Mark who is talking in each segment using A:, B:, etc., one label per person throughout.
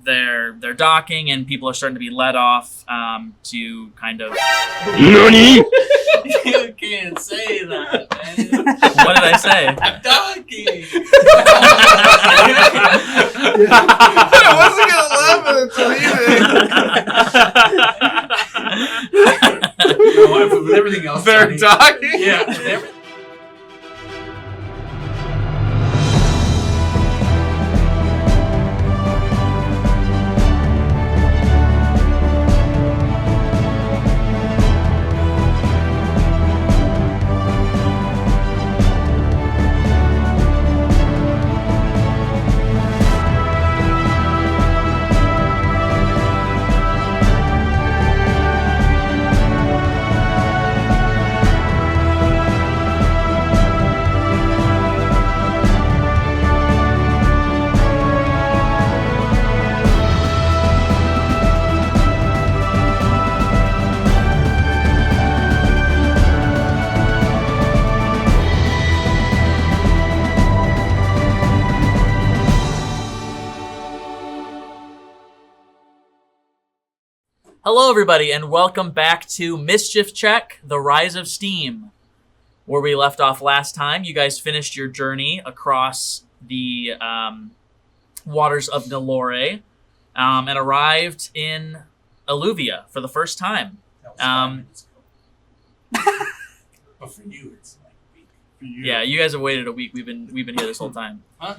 A: they're docking, and people are starting to be let off to kind of.
B: NANI?!
C: You can't say that, man.
A: What did I say?
C: I'm docking.
D: I wasn't gonna laugh at it until you did.
C: With everything else,
D: They're docking?
C: Yeah. Everything.
A: Hello, everybody, and welcome back to Mischief Check, The Rise of Steam. Where we left off last time, you guys finished your journey across the waters of Nelore and arrived in Eleuvia for the first time.
C: That was 5 minutes ago. But for you, it's like a week.
A: Yeah, you guys have waited a week. We've been here this whole time.
C: Huh?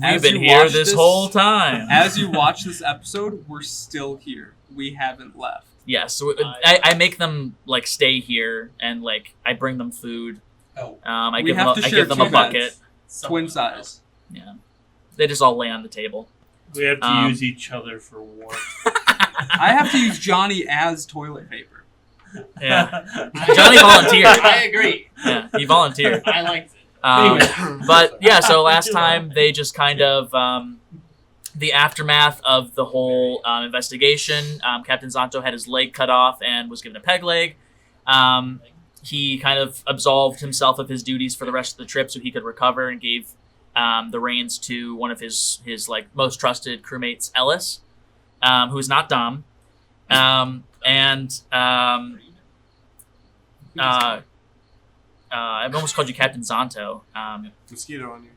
A: We've been here this whole time.
E: As you watch this episode, we're still here. We haven't left.
A: Yeah, so I make them like stay here, and like I bring them food.
C: Oh.
A: I
E: We
A: give
E: have
A: them,
E: to
A: I
E: share
A: give them a
E: two
A: bucket.
E: beds. Twin size.
A: Yeah, they just all lay on the table.
F: We have to use each other for warmth.
E: I have to use Johnny as toilet paper.
A: Yeah, Johnny volunteered.
C: I agree.
A: Yeah, he volunteered.
C: I liked it.
A: But yeah, so last time they just kind of the aftermath of the whole investigation. Captain Zanto had his leg cut off and was given a peg leg. He kind of absolved himself of his duties for the rest of the trip so he could recover, and gave the reins to one of his like most trusted crewmates, Ellis, who is not Dom. I've almost called you Captain Zanto.
D: Mosquito on you.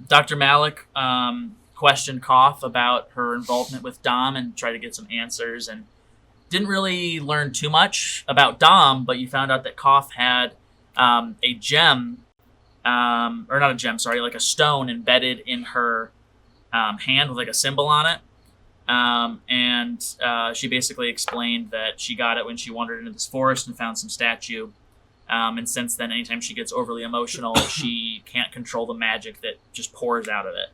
A: Dr. Malik questioned Koth about her involvement with Dom and tried to get some answers, and didn't really learn too much about Dom, but you found out that Koth had a gem, or not a gem, sorry, like a stone embedded in her hand with like a symbol on it. She basically explained that she got it when she wandered into this forest and found some statue. And since then, anytime she gets overly emotional, she can't control the magic that just pours out of it.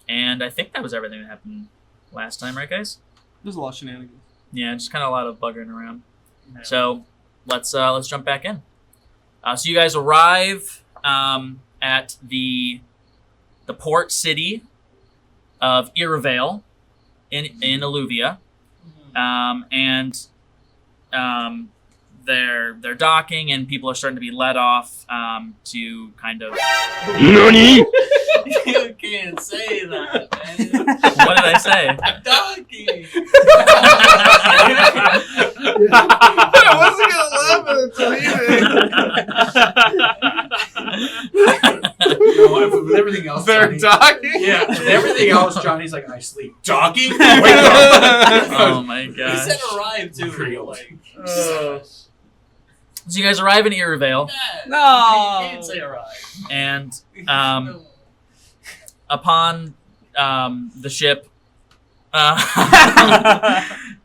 A: And I think that was everything that happened last time, right, guys?
E: There's a lot of shenanigans.
A: Yeah, just kind of a lot of buggering around. Yeah. So let's jump back in. So you guys arrive at the port city of Iravale in Eleuvia, They're docking, and people are starting to be let off to kind of.
B: NANI?!
C: You can't say that, man.
A: What did I say?
C: I'm docking.
D: I wasn't gonna laugh at it until you did.
C: With everything else,
D: They're
C: Johnny.
D: docking?
C: Yeah, with everything else, Johnny's like, I sleep. Docking? Wake up.
A: Oh my
C: He
A: gosh!
C: said arrive too. Like,
A: So you guys arrive in Iravale,
E: No.
C: You can't say arrive.
A: and upon the ship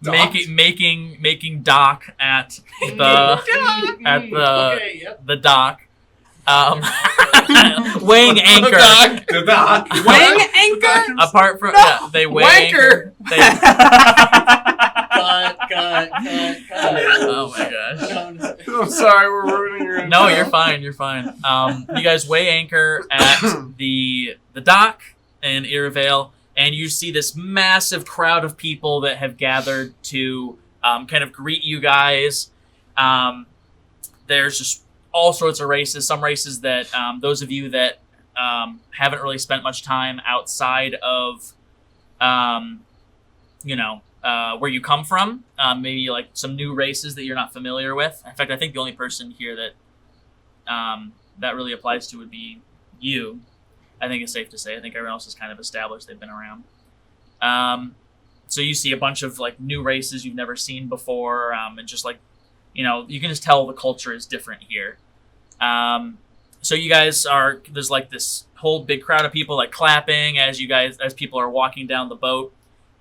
A: making dock at the dock, weighing anchor.
D: The dock.
E: Weighing anchor?
A: Apart from they weigh
E: Wanker!
A: anchor.
C: Cut.
A: Oh my gosh.
D: I'm sorry, we're ruining your
A: No,
D: intro.
A: you're fine. You guys weigh anchor at the dock in Iravale, and you see this massive crowd of people that have gathered to kind of greet you guys. There's just all sorts of races. Some races that those of you that haven't really spent much time outside of, where you come from. Maybe like some new races that you're not familiar with. In fact, I think the only person here that that really applies to would be you. I think it's safe to say. I think everyone else is kind of established. They've been around. So you see a bunch of like new races you've never seen before, and just like, you can just tell the culture is different here. So you guys there's like this whole big crowd of people like clapping as people are walking down the boat.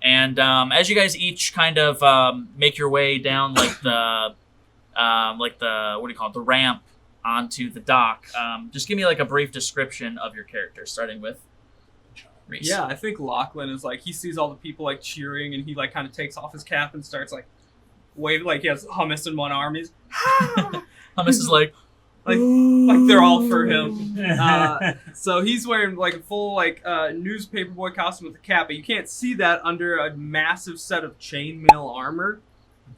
A: And as you guys each kind of make your way down like the the ramp onto the dock, just give me like a brief description of your character, starting with Reese.
E: Yeah, I think Lachlan is like, he sees all the people like cheering, and he like kind of takes off his cap and starts like waving, like he has hummus in one arm. He's
A: Hummus is like
E: they're all for him. So he's wearing like a full like newspaper boy costume with a cap, but you can't see that under a massive set of chainmail armor,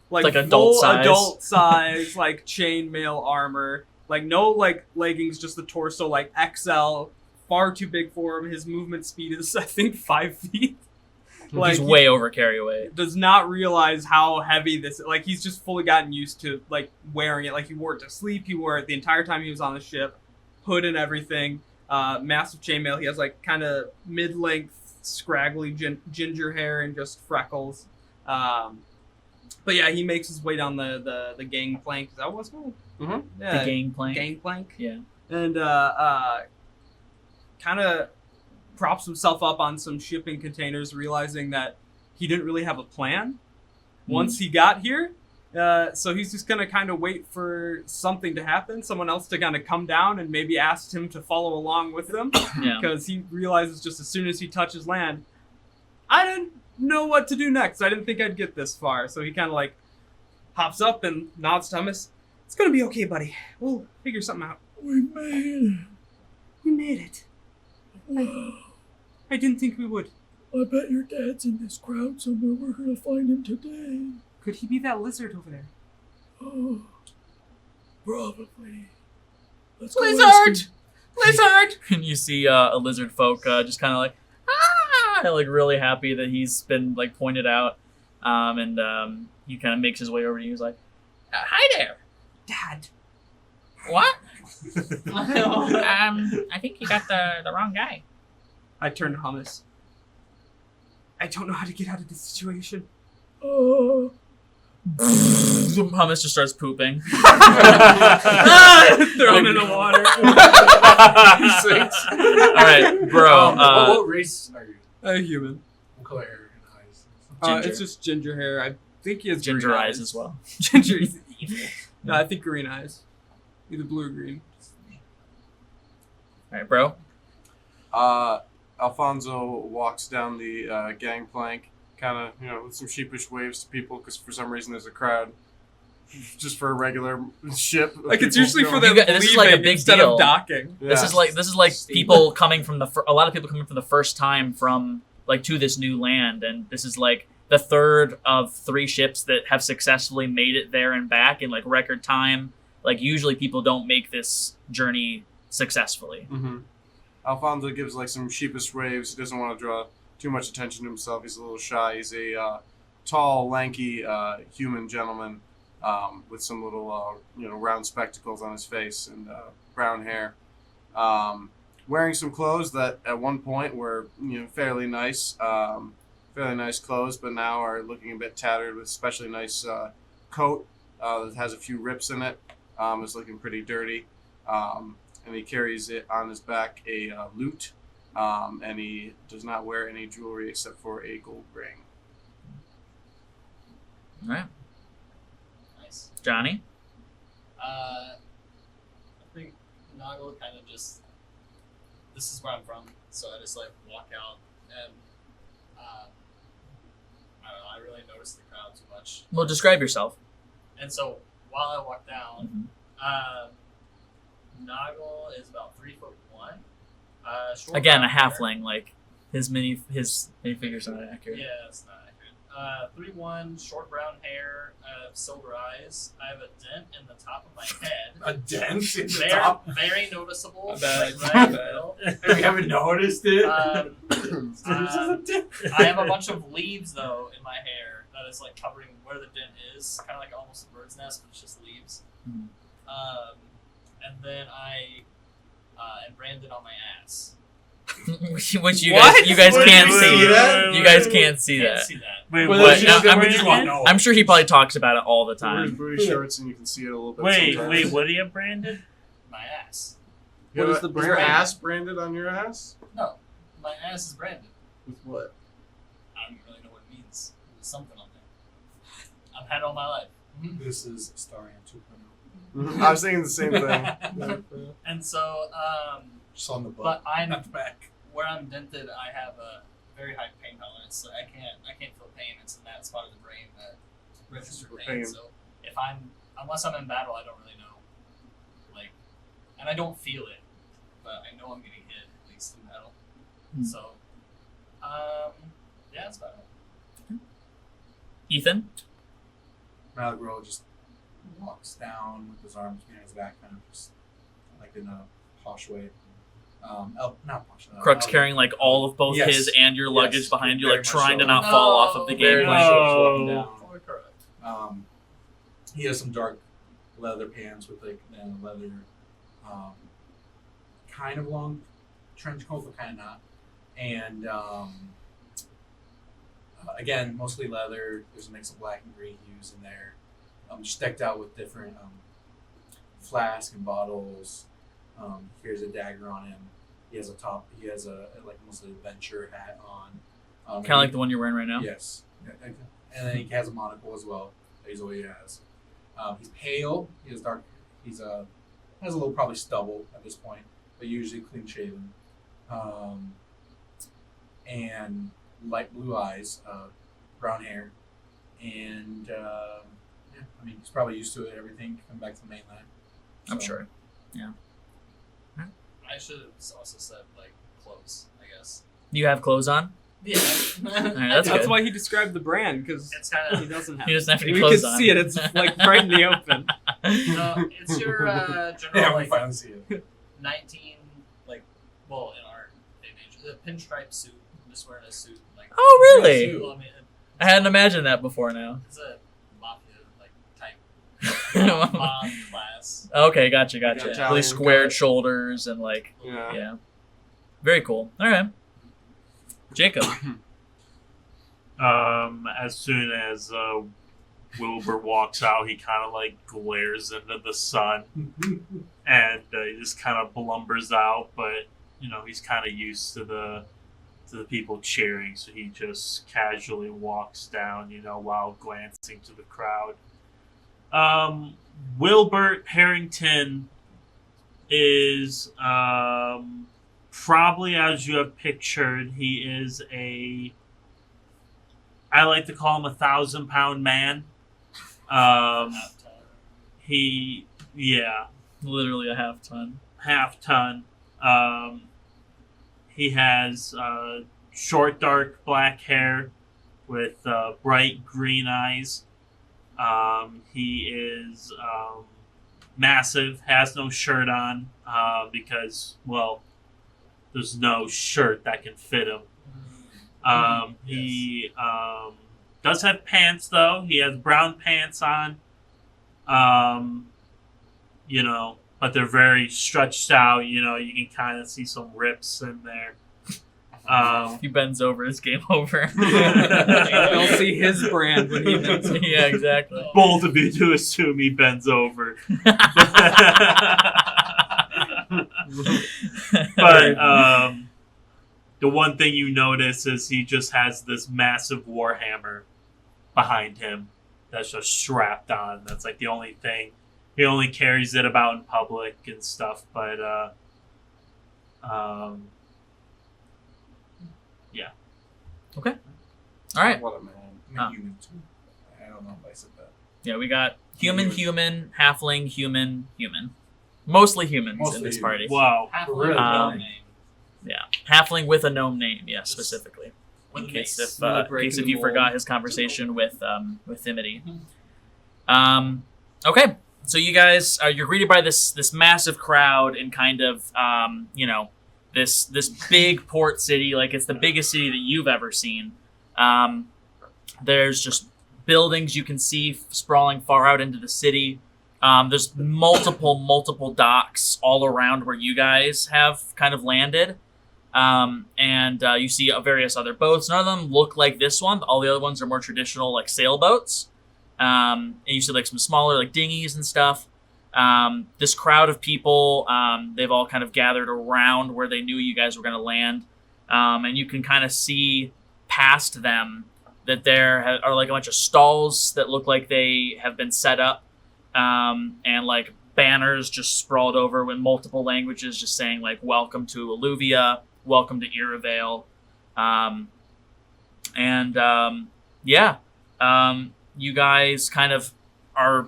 E: like
A: adult
E: size like chainmail armor. Like no like leggings, just the torso, like XL, far too big for him. His movement speed is I think 5 feet.
A: He's way over carry away.
E: Does not realize how heavy this. Like he's just fully gotten used to like wearing it. Like he wore it to sleep. He wore it the entire time he was on the ship, hood and everything. Massive chainmail. He has like kind of mid-length, scraggly ginger hair and just freckles. But yeah, he makes his way down the gangplank. Is that what it's called?
D: Mm-hmm.
E: Yeah,
A: The gangplank.
E: Gangplank.
A: Yeah.
E: And kind of props himself up on some shipping containers, realizing that he didn't really have a plan once he got here. So he's just going to kind of wait for something to happen, someone else to kind of come down and maybe ask him to follow along with them.
A: Yeah.
E: Because he realizes just as soon as he touches land, I didn't know what to do next. I didn't think I'd get this far. So he kind of like hops up and nods to Thomas. It's going to be okay, buddy. We'll figure something out.
C: We made it.
E: We made it. I didn't think we would.
C: I bet your dad's in this crowd somewhere. We're gonna find him today.
E: Could he be that lizard over there?
C: Oh, probably. Let's
A: Lizard! Lizard! And you see a lizard folk just kind of like, like really happy that he's been like pointed out. And he kind of makes his way over to you. He's like, hi there.
E: Dad.
A: What? I think you got the wrong guy.
E: I turn to Hummus. I don't know how to get out of this situation.
A: Hummus just starts pooping.
E: Thrown in the water.
D: He sinks.
A: All right, bro.
C: what race are you?
E: A human.
C: What color hair and eyes?
A: Ginger.
E: It's just ginger hair. I think he has
A: Ginger
E: green
A: eyes as well.
E: Ginger is evil. No, I think green eyes. Either blue or green.
A: All right, bro.
D: Alfonso walks down the gangplank, kind of, with some sheepish waves to people, because for some reason there's a crowd. Just for a regular ship.
E: Like it's usually for them
A: this is like a
E: leaving
A: big
E: instead
A: deal.
E: of docking.
D: Yeah.
A: This is like people coming from a lot of people coming for the first time from like to this new land, and this is like the third of 3 ships that have successfully made it there and back in like record time. Like usually people don't make this journey successfully.
D: Mm-hmm. Alfonso gives like some sheepish waves. He doesn't want to draw too much attention to himself. He's a little shy. He's a tall, lanky human gentleman with some little round spectacles on his face and brown hair. Wearing some clothes that at one point were fairly nice clothes, but now are looking a bit tattered. With especially nice coat that has a few rips in it. It's looking pretty dirty. And he carries it on his back a lute, and he does not wear any jewelry except for a gold ring.
A: All right,
G: Nice.
A: Johnny.
G: I think Noggle kind of just. This is where I'm from, so I just like walk out and I don't know. I really noticed the crowd too much,
A: Well, describe yourself.
G: and so while I walk down, Noggle is about 3'1". Short
A: Again, a
G: brown hair.
A: halfling. Like his minifigure's not accurate.
G: Yeah, it's not accurate. 3'1", short brown hair, silver eyes. I have a dent in the top of my head.
C: A dent in the
G: Very,
C: top.
G: very noticeable.
E: My bad,
G: Like,
E: my
G: right in the
E: bad.
G: middle.
C: We haven't noticed it.
G: Um,
C: There's just a dent.
G: I have a bunch of leaves though in my hair that is like covering where the dent is, kind of like almost a bird's nest, but it's just leaves.
A: Mhm.
G: And then I am branded on my ass.
A: Which you
E: What?
A: guys
D: Wait,
A: can't
D: wait,
A: see.
D: wait, wait,
A: You guys can't see
G: Can't
A: that.
G: see that.
F: Wait,
C: Well,
F: what?
C: that's just-
A: I'm-
C: we just want to know.
A: I'm sure he probably talks about it all the
D: He wears
A: time.
D: booty shorts and you can see it a little bit.
F: Wait,
D: sometimes.
F: what do you have branded?
G: My ass.
D: You
E: What
D: have
E: is the
D: Is
E: brand?
D: your ass branded on your ass?
G: No, my ass is branded.
D: With what?
G: I don't really know what it means. There's something on there. I've had it all my life.
C: This is Star Am 2.0.
D: I was thinking the same thing.
G: And so,
C: Just on the butt,
G: but I'm
C: not the back.
G: where I'm dented. I have a very high pain tolerance. So I can't feel pain. It's in that spot of the brain that registers pain.
D: Pain.
G: So unless I'm in battle, I don't really know. Like, and I don't feel it, but I know I'm getting hit at least in battle.
A: Hmm.
G: So, yeah, that's about it.
A: Ethan?
C: Malagro just walks down with his arms behind his back, kind of just like in a posh way. Not posh.
A: Crux carrying like all of both
C: Yes.
A: his and your luggage
C: Yes,
A: behind you,
C: very
A: like
C: much
A: trying to
C: so.
A: not fall off of the
G: Very
A: game.
C: much
A: Like,
C: so,
F: Oh.
C: walking down.
G: Fully correct.
C: He has some dark leather pants with like leather, kind of long trench coat, but kind of not. And again, mostly leather. There's a mix of black and green hues in there. Just decked out with different flasks and bottles. Here's a dagger on him. He has a like mostly adventure hat on.
A: kind of like the one you're wearing right now.
C: Yes. And then he has a monocle as well. That he's always has. He's pale. He has dark. Has a little probably stubble at this point, but usually clean shaven. And light blue eyes, brown hair, and yeah, I mean he's probably used to it. Everything coming back to the mainland.
A: I'm
C: So,
A: sure. Yeah.
G: I should have also said like clothes. I guess.
A: You have clothes on?
G: Yeah.
A: that's
E: That's
A: good.
E: why he described the brand, because
G: It's kind
E: he
G: of.
E: doesn't have.
A: He doesn't have any
E: We
A: clothes
E: can
A: on.
E: see it. It's like right in the open.
G: No, it's your
C: Yeah,
G: general
C: we
G: like
C: finally see it.
G: 19 like well in our day and age the pinstripe suit. I'm just wearing a suit like.
A: Oh, really?
G: Well, I mean,
A: I hadn't imagined that before now.
G: it's a mafia like type mob class.
A: Okay, gotcha.
D: Like
A: Really
D: Italian
A: squared
D: cut.
A: shoulders and like,
D: Yeah.
A: yeah. Very cool. All right. Jacob.
F: As soon as Wilbur walks out, he kind of like glares into the sun and he just kind of blumbers out. But you know he's kind of used to the people cheering, so he just casually walks down, you know, while glancing to the crowd. Wilbert Harrington is probably as you have pictured. He is I like to call him 1,000-pound man.
A: Literally a half ton.
F: Half ton. He has short, dark black hair with bright green eyes. He is massive, has no shirt on because, well, there's no shirt that can fit him. He does have pants, though. He has brown pants on. You know, but they're very stretched out. You know, you can kind of see some rips in there.
A: If he bends over, it's game over.
E: They'll see his brand when he bends over.
A: Yeah, exactly.
F: Bold of you to assume he bends over. But the one thing you notice is he just has this massive warhammer behind him that's just strapped on. That's like the only thing. He only carries it about in public and stuff, but yeah.
A: Okay. All right.
D: What a man.
C: I'm a human too. I don't know if I said that.
A: Yeah, we got human, halfling, human. Mostly humans
C: Mostly
A: in this
C: humans.
A: party.
F: Wow.
G: Half
C: Really
G: no
A: Um,
G: name.
A: Yeah. Halfling with a gnome name, yes, specifically.
G: With
A: in
G: a
A: case
G: mace.
A: if
E: No
A: in
E: breaking
A: case if
E: the
A: you
E: mold.
A: forgot his conversation with Thimity. Okay, so you guys you're greeted by this massive crowd in kind of this big port city, like it's the biggest city that you've ever seen. There's just buildings you can see sprawling far out into the city. There's multiple docks all around where you guys have kind of landed. And you see various other boats. None of them look like this one. All the other ones are more traditional, like sailboats. And you see like some smaller, like dinghies and stuff. This crowd of people, they've all kind of gathered around where they knew you guys were going to land. And you can kind of see past them that there are like a bunch of stalls that look like they have been set up. And like banners just sprawled over in multiple languages just saying like, welcome to Eleuvia, welcome to Iravale. You guys kind of are,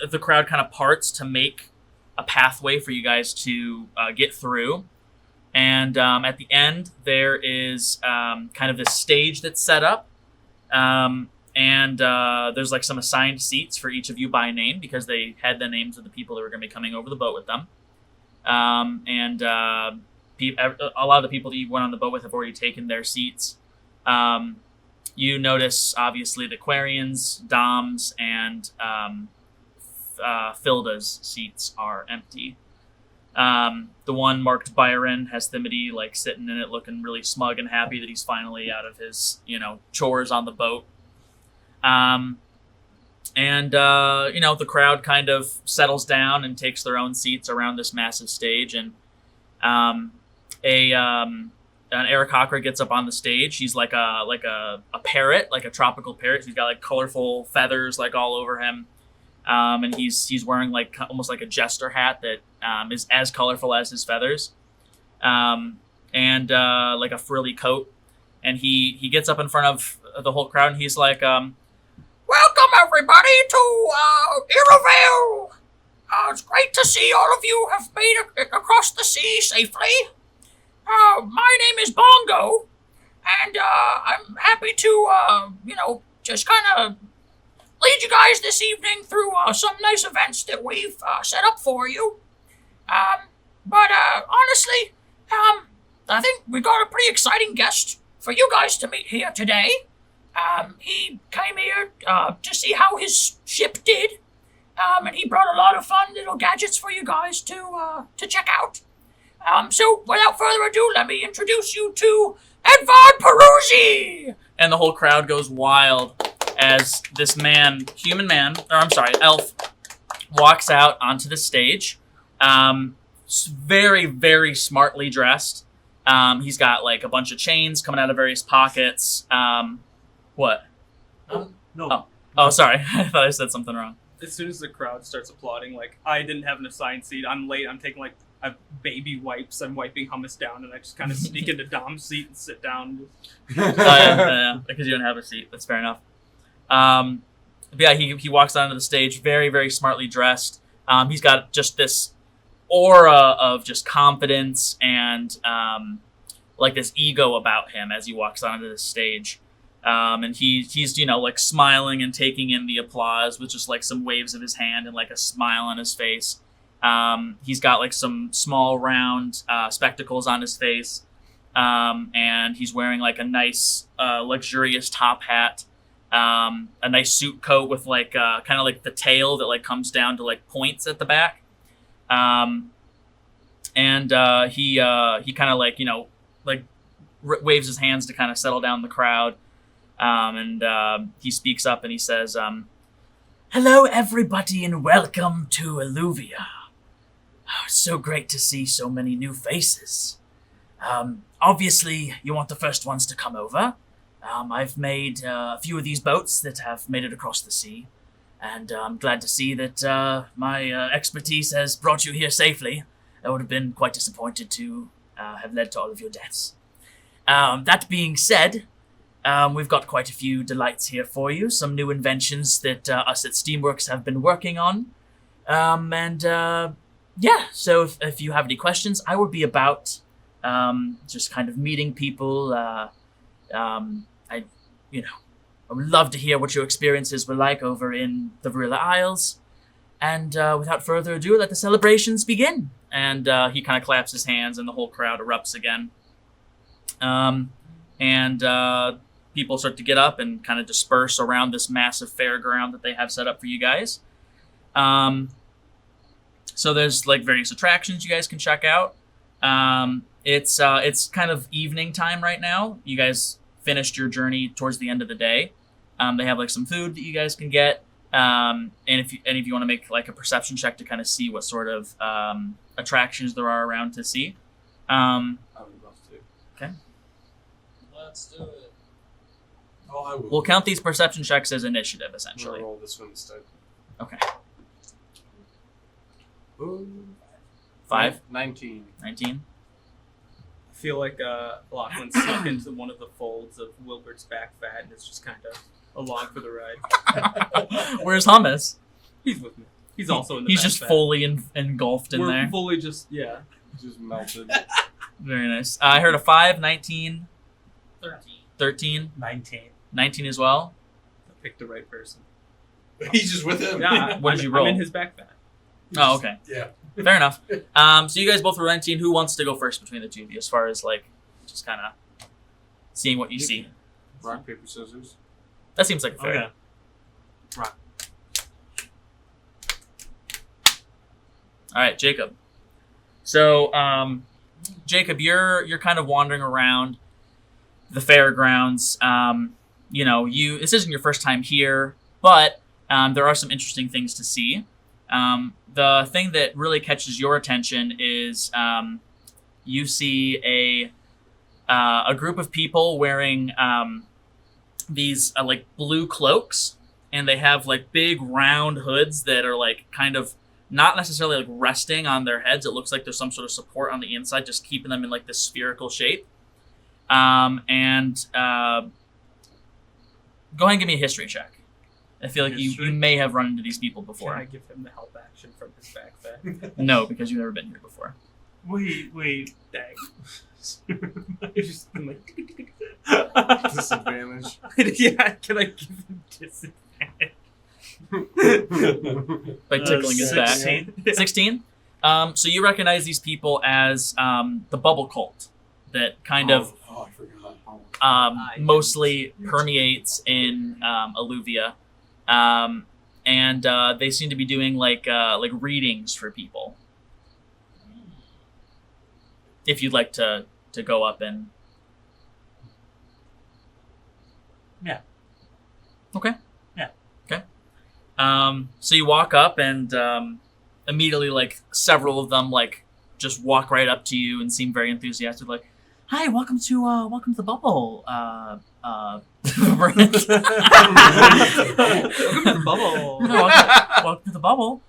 A: the crowd kind of parts to make a pathway for you guys to get through. And at the end, there is kind of this stage that's set up. And there's like some assigned seats for each of you by name because they had the names of the people that were going to be coming over the boat with them. A lot of the people that you went on the boat with have already taken their seats. You notice, obviously, the Quarians, Dom's, and Filda's seats are empty. The one marked Byron has Thimity like sitting in it looking really smug and happy that he's finally out of his, chores on the boat. The crowd kind of settles down and takes their own seats around this massive stage. And an Aarakocra gets up on the stage. He's like a parrot, like a tropical parrot. He's got like colorful feathers like all over him. And he's wearing like almost like a jester hat that is as colorful as his feathers. Like a frilly coat. And he gets up in front of the whole crowd and he's like, welcome everybody to Iravale. It's great to see all of you have made it across the sea safely. My name is Bongo, and I'm happy to, just kind of lead you guys this evening through some nice events that we've set up for you. Honestly, I think we got a pretty exciting guest for you guys to meet here today. He came here to see how his ship did, and he brought a lot of fun little gadgets for you guys to check out. So, without further ado, let me introduce you to Edvard Peruzzi! And the whole crowd goes wild as this elf, walks out onto the stage. Very, very smartly dressed. He's got, like, a bunch of chains coming out of various pockets. What?
F: No.
A: Oh, sorry. I thought I said something wrong.
E: As soon as the crowd starts applauding, like, I didn't have an assigned seat. I'm late. I'm taking, like, I have baby wipes. I'm wiping hummus down, and I just kind of sneak into Dom's seat and sit down.
A: Yeah, because you don't have a seat. That's fair enough. He walks onto the stage, very, very smartly dressed. He's got just this aura of just confidence and like this ego about him as he walks onto the stage. And he's like smiling and taking in the applause with just like some waves of his hand and like a smile on his face. He's got like some small round spectacles on his face. And he's wearing like a nice luxurious top hat. A nice suit coat with like kind of like the tail that like comes down to like points at the back. He kind of like waves his hands to kind of settle down the crowd. He speaks up and he says, hello everybody and welcome to Eleuvia. Oh, it's so great to see so many new faces. Obviously you want the first ones to come over. I've made a few of these boats that have made it across the sea, and I'm glad to see that my expertise has brought you here safely. I would have been quite disappointed to have led to all of your deaths. That being said, we've got quite a few delights here for you, some new inventions that us at Steamworks have been working on. So if you have any questions, I would be about just kind of meeting people, I would love to hear what your experiences were like over in the Varilla Isles. And without further ado, let the celebrations begin. And he kind of claps his hands, and the whole crowd erupts again. People start to get up and kind of disperse around this massive fairground that they have set up for you guys. So there's like various attractions you guys can check out. It's kind of evening time right now. You guys finished your journey towards the end of the day. They have like some food that you guys can get. And if you want to make like a perception check to kind of see what sort of attractions there are around to see.
D: I would love to.
A: Okay.
G: Let's do it.
C: Oh, I will.
A: We'll count these perception checks as initiative,
D: I'm
A: essentially.
D: gonna roll this one instead.
A: Okay.
D: Ooh.
A: 5,
D: 19.
A: 19.
E: I feel like Lachlan snuck into one of the folds of Wilbert's back fat and is just kind of along for the ride.
A: Where's Hummus?
E: He's with me. He's also in the
A: He's
E: back
A: just
E: fat.
A: fully engulfed in
E: We're
A: there.
E: fully just, yeah.
D: Just melted.
A: Very nice. I heard a 5, 19,
G: 13.
A: 13,
F: 19.
A: 19 as well.
E: I picked the right person.
C: He's just with him.
E: Yeah,
A: What did you roll?
E: I'm in his back fat.
A: Oh, okay.
C: Yeah.
A: Fair enough. So you guys both were 19. Who wants to go first between the two of you as far as like just kind of seeing what you see?
D: Rock, paper, scissors.
A: That seems like a fair.
F: Okay.
A: All right, Jacob. So, Jacob, you're kind of wandering around the fairgrounds. This isn't your first time here, but there are some interesting things to see. The thing that really catches your attention is you see a group of people wearing these like blue cloaks, and they have like big round hoods that are like kind of not necessarily like resting on their heads. It looks like there's some sort of support on the inside, just keeping them in like this spherical shape. Go ahead and give me a history check. I feel like you
F: History?
A: may have run into these people
E: Can I
A: before.
E: give him the help action from his back fat?
A: No, because you've never been here before.
F: Wait.
E: Dang. Just, I'm like,
D: Disadvantage.
E: yeah, can I give him disadvantage?
A: By tickling his back.
F: 16.
A: 16? So you recognize these people as the bubble cult that kind of
C: Oh, I forgot.
A: mostly permeates in Eleuvia. They seem to be doing like readings for people. If you'd like to go up and...
F: Yeah.
A: Okay.
F: Yeah.
A: Okay. So you walk up and immediately like several of them like just walk right up to you and seem very enthusiastic, like, "Hi, welcome to the bubble, Brent."
E: Welcome to the bubble.
A: welcome to the bubble.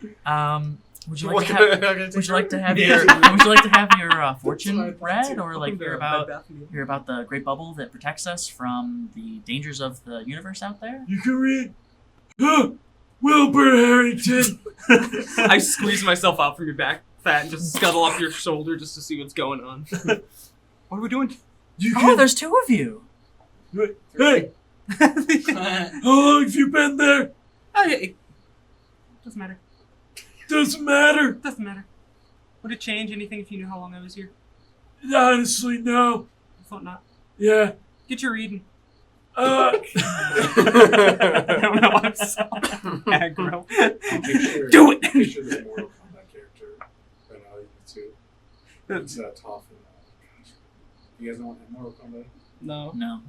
A: Would you like to have your fortune read, or like hear about the great bubble that protects us from the dangers of the universe out there?
F: You can read Wilbur Harrington.
E: I squeeze myself out from your back fat and just scuttle up your shoulder just to see what's going on. What are we doing?
A: There's two of you.
F: Hey, how long have you been there?
E: Doesn't matter.
F: Doesn't matter.
E: Doesn't matter. Would it change anything if you knew how long I was here?
F: Honestly, no.
E: I thought not.
F: Yeah.
E: Get your reading.
F: Uh.
E: I don't know. I'm so aggro.
C: Do it! Picture the Mortal Kombat character right now, too. It's Toph. Gosh. You guys know what Mortal Kombat?
E: No.
A: No,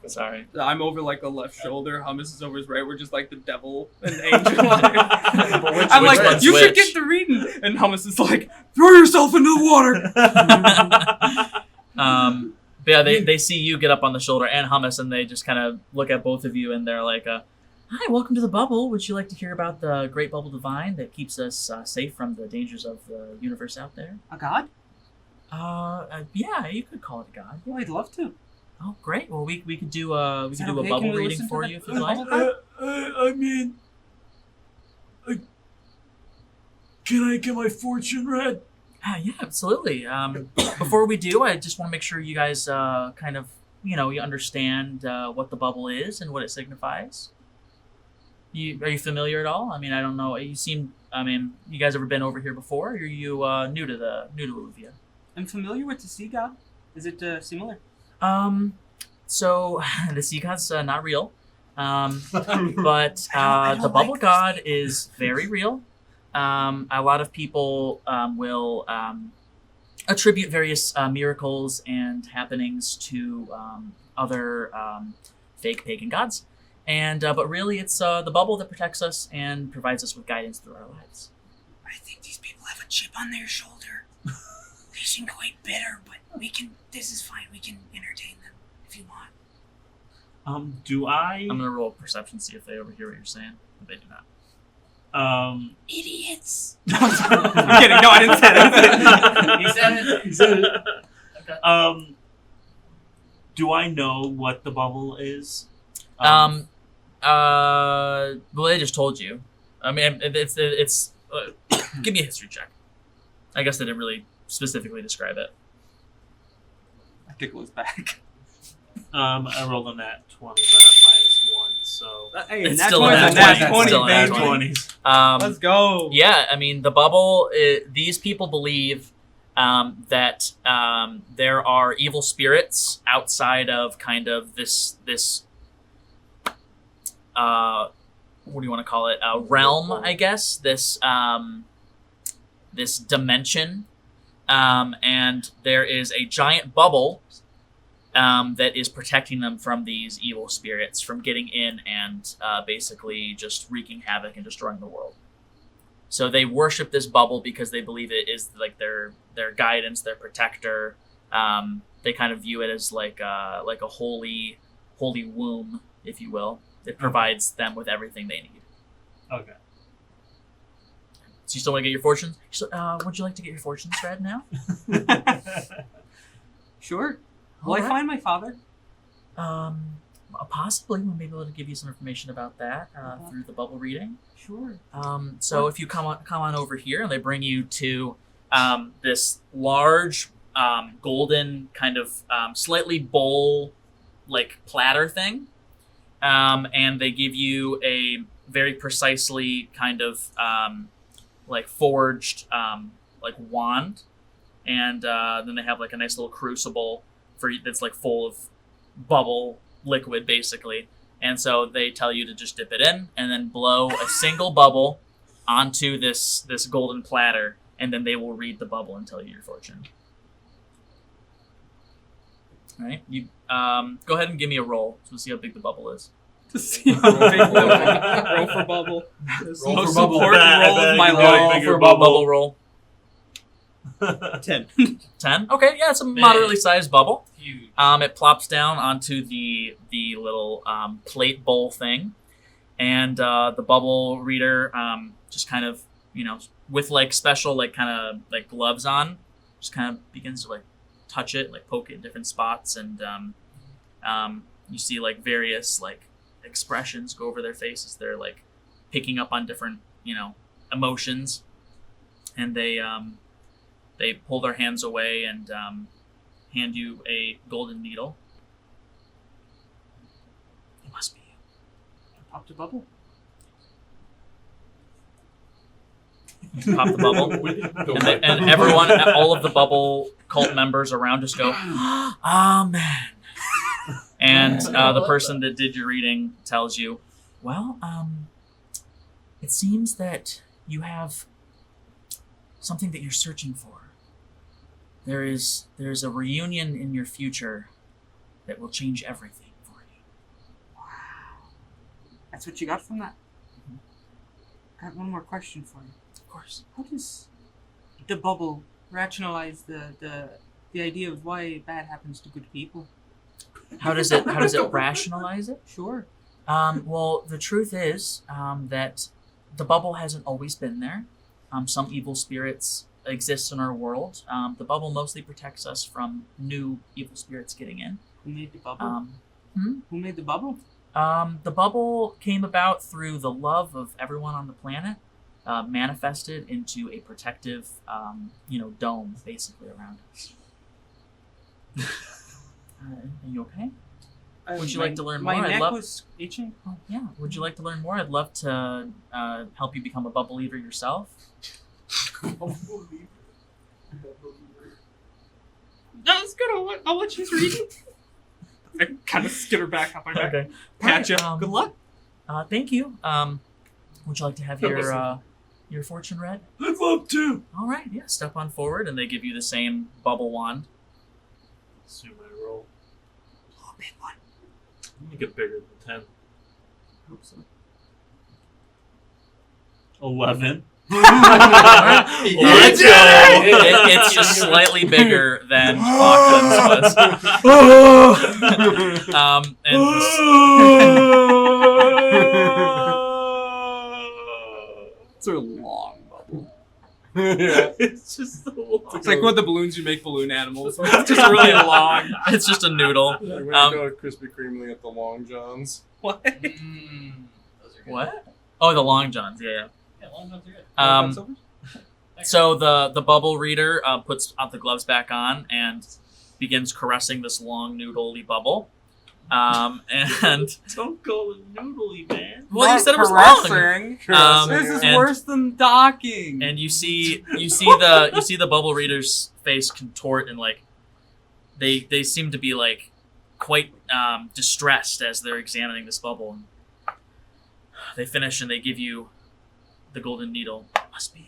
C: Oh,
A: sorry.
E: I'm over like the left shoulder. Hummus is over his right. We're just like the devil and angel. I'm
A: which
E: like,
A: one's
E: you should
A: which?
E: get the reading. And Hummus is like, throw yourself into the water.
A: But yeah, they see you get up on the shoulder and Hummus, and they just kind of look at both of you, and they're like, "Hi, welcome to the bubble. Would you like to hear about the great bubble divine that keeps us safe from the dangers of the universe out there?"
E: A god?
A: Yeah, you could call it a god.
E: Yeah, I'd love to.
A: Oh, great. Well, we could do a
E: Is that
A: bubble
E: okay? Can we
A: reading
E: listen to
A: for
E: the-
A: you if
E: the
A: you'd like.
E: bubble?
F: I mean, can I get my fortune read?
A: Yeah, absolutely. Before we do, I just want to make sure you guys kind of you understand what the bubble is and what it signifies. Are you familiar at all? I mean, I don't know. You seem. I mean, you guys ever been over here before? Or are you new to Eleuvia?
E: I'm familiar with the sea god. Is it similar?
A: So the sea god's not real, but the bubble god is very real. A lot of people will attribute various miracles and happenings to other fake pagan gods, and but really it's the bubble that protects us and provides us with guidance through our lives.
H: I think these people have a chip on their shoulder. They seem quite bitter, but we can. This is fine. We can entertain them if you want.
F: Do I?
A: I'm gonna roll perception, see if they overhear what you're saying. But they do not.
H: Idiots.
E: I'm kidding. No, I didn't say that.
G: He said it.
C: He said it.
G: Okay.
F: Do I know what the bubble is?
A: Well, they just told you. I mean, it's give me a history check. I guess they didn't really specifically describe it.
E: I tickle his back.
F: I rolled a nat 20, but I'm -1, so
E: Hey,
A: It's
E: nat
A: still a
E: 20's
A: nat
E: a nat
A: 20.
E: 20,
A: Still a nat
E: baby.
F: 20s.
E: Let's go.
A: Yeah, I mean, the bubble. These people believe that there are evil spirits outside of kind of this. What do you want to call it? Realm, I guess. This dimension, and there is a giant bubble that is protecting them from these evil spirits from getting in and basically just wreaking havoc and destroying the world. So they worship this bubble because they believe it is like their guidance, their protector. They kind of view it as like a holy womb, if you will. It provides them with everything they need.
F: Okay.
A: So you still want to get your fortunes? Would you like to get your fortunes read now?
E: Sure. Will I
A: Alright.
E: find my father?
A: Possibly. We may be able to give you some information about that through the bubble reading.
E: Sure.
A: So if you come on over here, and they bring you to this large golden kind of slightly bowl like platter thing, and they give you a very precisely kind of like forged like wand, and then they have like a nice little crucible that's like full of bubble liquid basically. And so they tell you to just dip it in and then blow a single bubble onto this golden platter, and then they will read the bubble and tell you your fortune. All right, you go ahead and give me a roll so we'll see how big the bubble is.
E: To see how big roll for bubble.
C: Roll
E: Most
C: for bubble.
E: important
F: I
E: roll
F: bet
E: of my
F: you do
E: life.
F: it.
A: Roll
F: bigger
A: for
F: bubble.
A: bubble roll.
E: 10.
A: 10. Okay, yeah, it's a moderately sized bubble.
G: Huge.
A: It plops down onto the little plate bowl thing, and the bubble reader just kind of, with like special like kind of like gloves on, just kind of begins to like touch it, like poke it in different spots, and you see like various like expressions go over their faces. They're like picking up on different emotions, and they pull their hands away and hand you a golden needle. It must be you.
E: Popped a bubble.
A: You pop the bubble, and everyone, all of the bubble cult members around just go, "Amen." And the person that did your reading tells you, "Well, it seems that you have something that you're searching for. There's a reunion in your future that will change everything for you."
E: Wow. That's what you got from that? Got one more question for you.
A: Of course.
E: How does the bubble rationalize the idea of why bad happens to good people?
A: How does it rationalize it?
E: Sure.
A: Well, the truth is that the bubble hasn't always been there. Some evil spirits exist in our world. The bubble mostly protects us from new evil spirits getting in.
E: Who made the bubble?
A: Hmm?
E: Who made the bubble?
A: The bubble came about through the love of everyone on the planet, manifested into a protective, dome basically around us. Are you okay? Would you like to learn
E: my
A: more?
E: neck was itching.
A: Oh, yeah. Would you like to learn more? I'd love to help you become a bubble leaver yourself.
E: That's good. I'll let you read. I kind of skitter back up my back.
A: Okay.
E: Pat you.
A: Alright,
E: Good luck.
A: Thank you. Would you like to have your fortune read?
F: I'd love to.
A: All right. Yeah. Step on forward, and they give you the same bubble wand.
F: Assume I roll.
H: Oh, big one.
F: Make it bigger than 10.
E: Hope so.
F: 11.
A: Let's go. It's just slightly bigger than Auckland's was.
E: It's a long bubble.
D: Yeah.
F: It's just the long.
E: It's like what the balloons you make balloon animals. It's just really long.
A: It's just a noodle.
D: We're gonna go Krispy Kreme at the Long Johns.
E: What?
G: Those are good.
A: What? Oh, the long johns. Yeah.
G: Yeah, long johns are good.
A: So the bubble reader puts the gloves back on and begins caressing this long noodly bubble. And
F: Don't call it noodly, man.
A: well, you said it was long.
E: Caressing. This is
A: and-
E: worse than docking.
A: And you see the bubble reader's face contort and like they seem to be like quite distressed as they're examining this bubble. And they finish and they give you the golden needle. Must be you.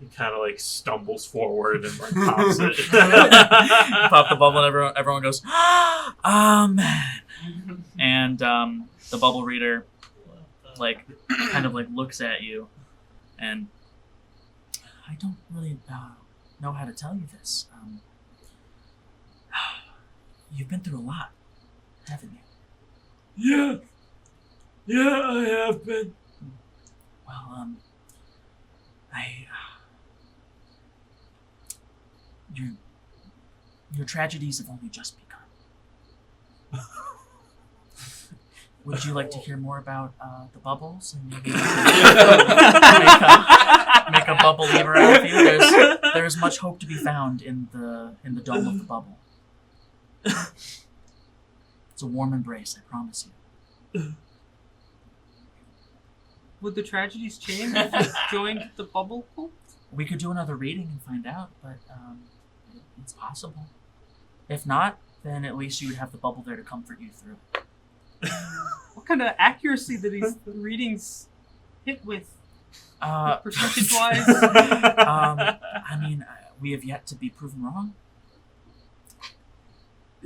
F: He kind of like stumbles forward and like pops it.
A: Pop the bubble and everyone goes, amen. And the bubble reader like kind of like looks at you and I don't really know how to tell you this. You've been through a lot, haven't you?
F: Yeah, I have been.
A: Well, your tragedies have only just begun. Would you like to hear more about the bubbles and maybe make a bubble lever out of you? There's much hope to be found in the dome of the bubble. It's a warm embrace, I promise you.
E: Would the tragedies change if you joined the bubble cult?
A: We could do another reading and find out, but it's possible. If not, then at least you would have the bubble there to comfort you through.
E: What kind of accuracy do these readings hit with? Percentage-wise?
A: I mean, we have yet to be proven wrong.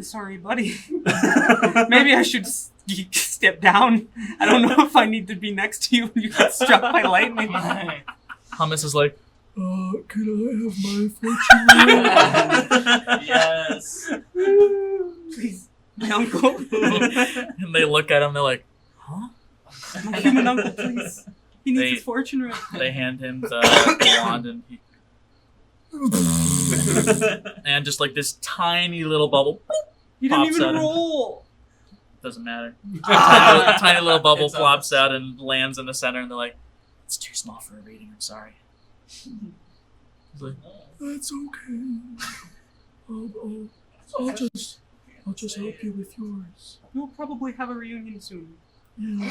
E: Sorry, buddy. Maybe I should step down. I don't know if I need to be next to you when you get struck by lightning.
A: Hummus is like, can I have my fortune?
G: Yes.
E: Please, my uncle.
A: And they look at him, they're like, huh?
E: My human uncle, please. He needs his fortune read.
A: They hand him the wand and he... and just like this tiny little bubble
E: You didn't
A: pops
E: even
A: out.
E: roll.
A: Doesn't matter. Tiny little bubble
G: It's
A: plops out and lands in the center, and they're like, "It's too small for a reading. I'm sorry." He's like, "That's okay. I'll just help you with yours."
E: We'll probably have a reunion soon.
A: Yeah.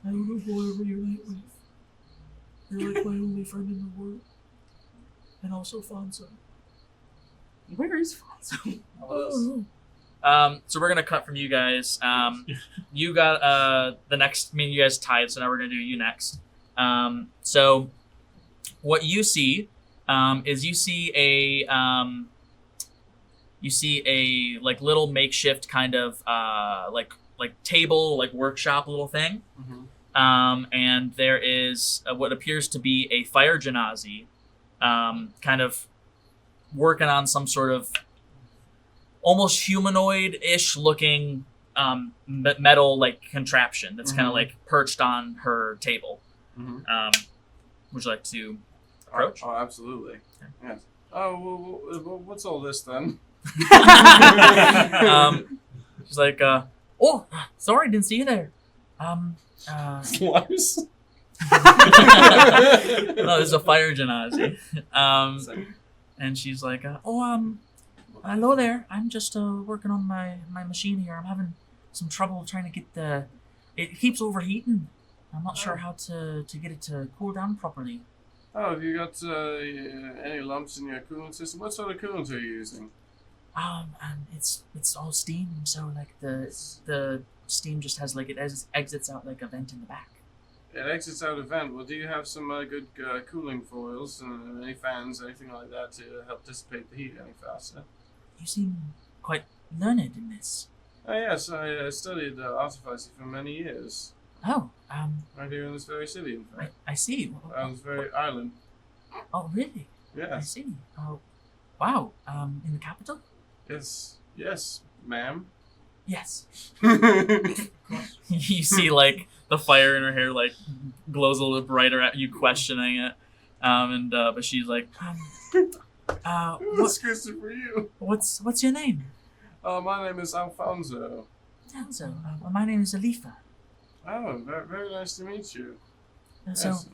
A: I don't know who I'll reunite with. You're like my only friend in the world. And also Fonzo.
E: Where is Fonzo?
A: So we're gonna cut from you guys. You got the next. I mean, you guys tied, so now we're gonna do you next. So what you see is you see a like little makeshift kind of like table, like workshop little thing.
D: Mm-hmm.
A: And there is what appears to be a fire genasi, kind of working on some sort of almost humanoid-ish looking metal like contraption that's kind of like perched on her table.
D: Mm-hmm.
A: Would you like to approach?
D: Oh, absolutely. Yes. Oh, well, what's all this then?
A: She's like, oh, sorry, didn't see you there.
D: Slice?
A: No, this is a fire genasi. And she's like, hello there. I'm just working on my machine here. I'm having some trouble trying to get it keeps overheating. I'm not sure how to get it to cool down properly.
D: Oh, have you got any lumps in your coolant system? What sort of coolant are you using?
A: It's all steam, so like the steam just has like it exits out like a vent in the back.
D: It exits out a vent. Well, do you have some good cooling foils and any fans, anything like that to help dissipate the heat any faster?
A: You seem quite learned in this.
D: Oh, yes, I studied artificer for many years.
A: Oh,
D: Right here in this very city, in fact.
A: I see.
D: On this very island.
A: Oh, really? I
D: Yes.
A: see. Oh, wow. In the capital?
D: Yes, ma'am.
A: Yes. You see, like, the fire in her hair, like, glows a little brighter at you, questioning it. But she's like,
D: What's Christopher for you?
A: what's your name?
D: My name is Alfonso.
A: So, my name is Alifa.
D: Oh, very, very nice to meet you.
A: So,
D: Yes.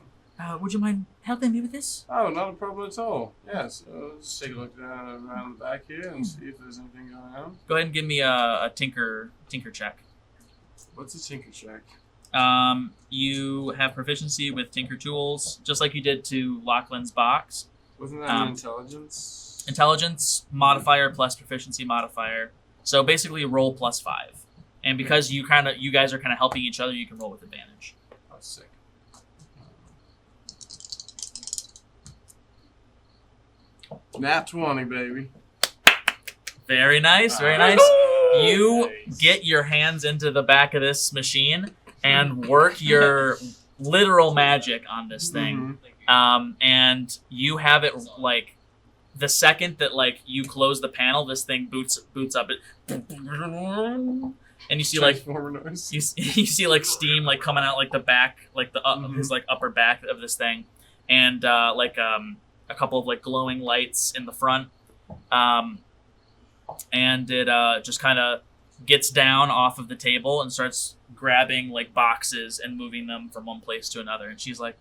A: would you mind helping me with this?
D: Oh, not a problem at all. Yes, let's take a look around the back here and see if there's anything going on.
A: Go ahead and give me a tinker check.
D: What's a tinker check?
A: You have proficiency with tinker tools, just like you did to Lachlan's box.
D: Wasn't that an intelligence?
A: Intelligence modifier plus proficiency modifier. So basically roll +5. And because you guys are kind of helping each other, you can roll with advantage.
D: Oh, sick. Nat 20, baby.
A: Very nice, very nice. You get your hands into the back of this machine and work your literal magic on this thing. And you have it like the second that like you close the panel, this thing boots up it, and you see like
D: noise.
A: you see like steam like coming out like the back, like the his like upper back of this thing, and a couple of like glowing lights in the front, and it just kind of gets down off of the table and starts grabbing like boxes and moving them from one place to another. And she's like,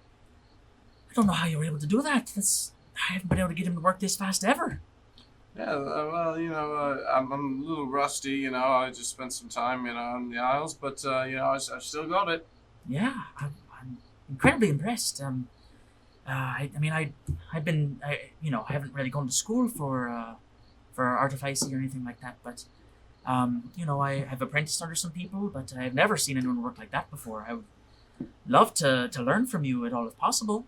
A: I don't know how you were able to do that. I haven't been able to get him to work this fast ever.
D: Yeah, well, I'm a little rusty, I just spent some time, in the Isles, but, I've still got it.
A: Yeah, I'm incredibly impressed. I haven't really gone to school for artificy or anything like that, but, I have apprenticed under some people, but I've never seen anyone work like that before. I would love to learn from you at all if possible.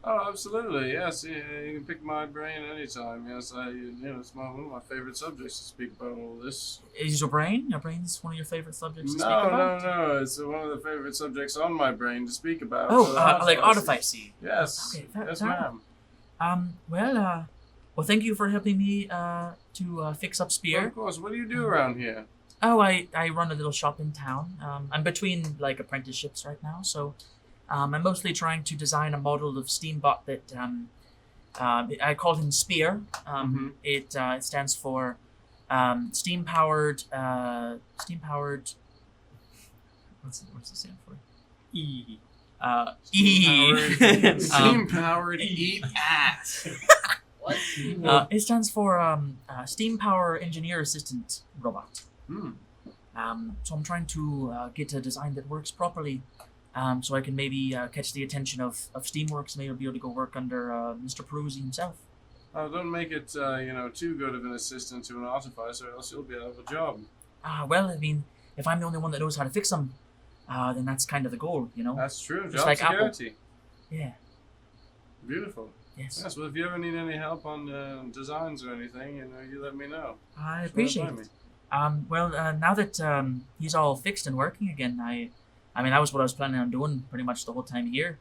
D: Oh, absolutely, yes. You can pick my brain anytime. Yes, it's one of my favorite subjects to speak about all this.
A: Is your brain? Your brain's one of your favorite subjects to speak about?
D: No. It's one of the favorite subjects on my brain to speak about.
A: Oh, like artificy.
D: Yes.
A: Okay,
D: yes, ma'am.
A: Well, thank you for helping me to fix up Spear.
D: Well, of course. What do you do around here?
A: Oh, I run a little shop in town. I'm between like apprenticeships right now, so I'm mostly trying to design a model of Steambot that I called him Spear. It stands for steam powered. What's it stand for?
E: E.
D: Steam powered eat ass.
G: What?
A: It stands for Steam Power Engineer Assistant Robot. So I'm trying to get a design that works properly, so I can maybe catch the attention of Steamworks, maybe I'll be able to go work under Mr. Peruzzi himself.
D: Oh, don't make it, too good of an assistant to an artificer, else you'll be out of a job.
A: Well, I mean, if I'm the only one that knows how to fix them, then that's kind of the goal,
D: That's true.
A: Just
D: Job
A: like
D: security.
A: Apple. Yeah.
D: Beautiful.
A: Yes.
D: Yes, well, if you ever need any help on designs or anything, you let me know.
A: I
D: Just
A: appreciate
D: run it
A: it.
D: by me.
A: Now that he's all fixed and working again, I mean, that was what I was planning on doing pretty much the whole time here.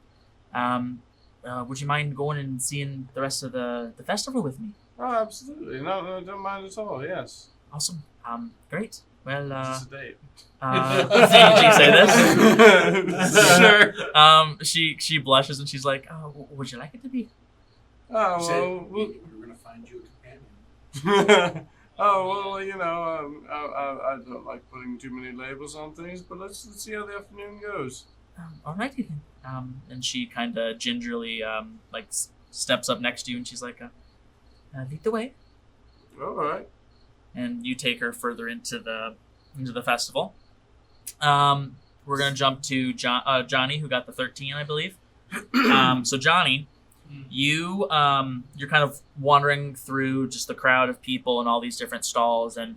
A: Would you mind going and seeing the rest of the festival with me?
D: Oh, absolutely. No, don't mind at all, yes.
A: Awesome. Great. Well,
D: Is this a date?
A: did she say this?
D: Sure.
A: She blushes and she's like, would you like it to be?
D: Oh,
C: Said
D: well,
C: we're gonna find you a companion.
D: I don't like putting too many labels on things, but let's see how the afternoon goes.
A: Alrighty then. And she kind of gingerly steps up next to you and she's like, lead the way.
D: All right.
A: And you take her further into the festival. We're gonna jump to Johnny, who got the 13, I believe. So Johnny, you're kind of wandering through just the crowd of people and all these different stalls, and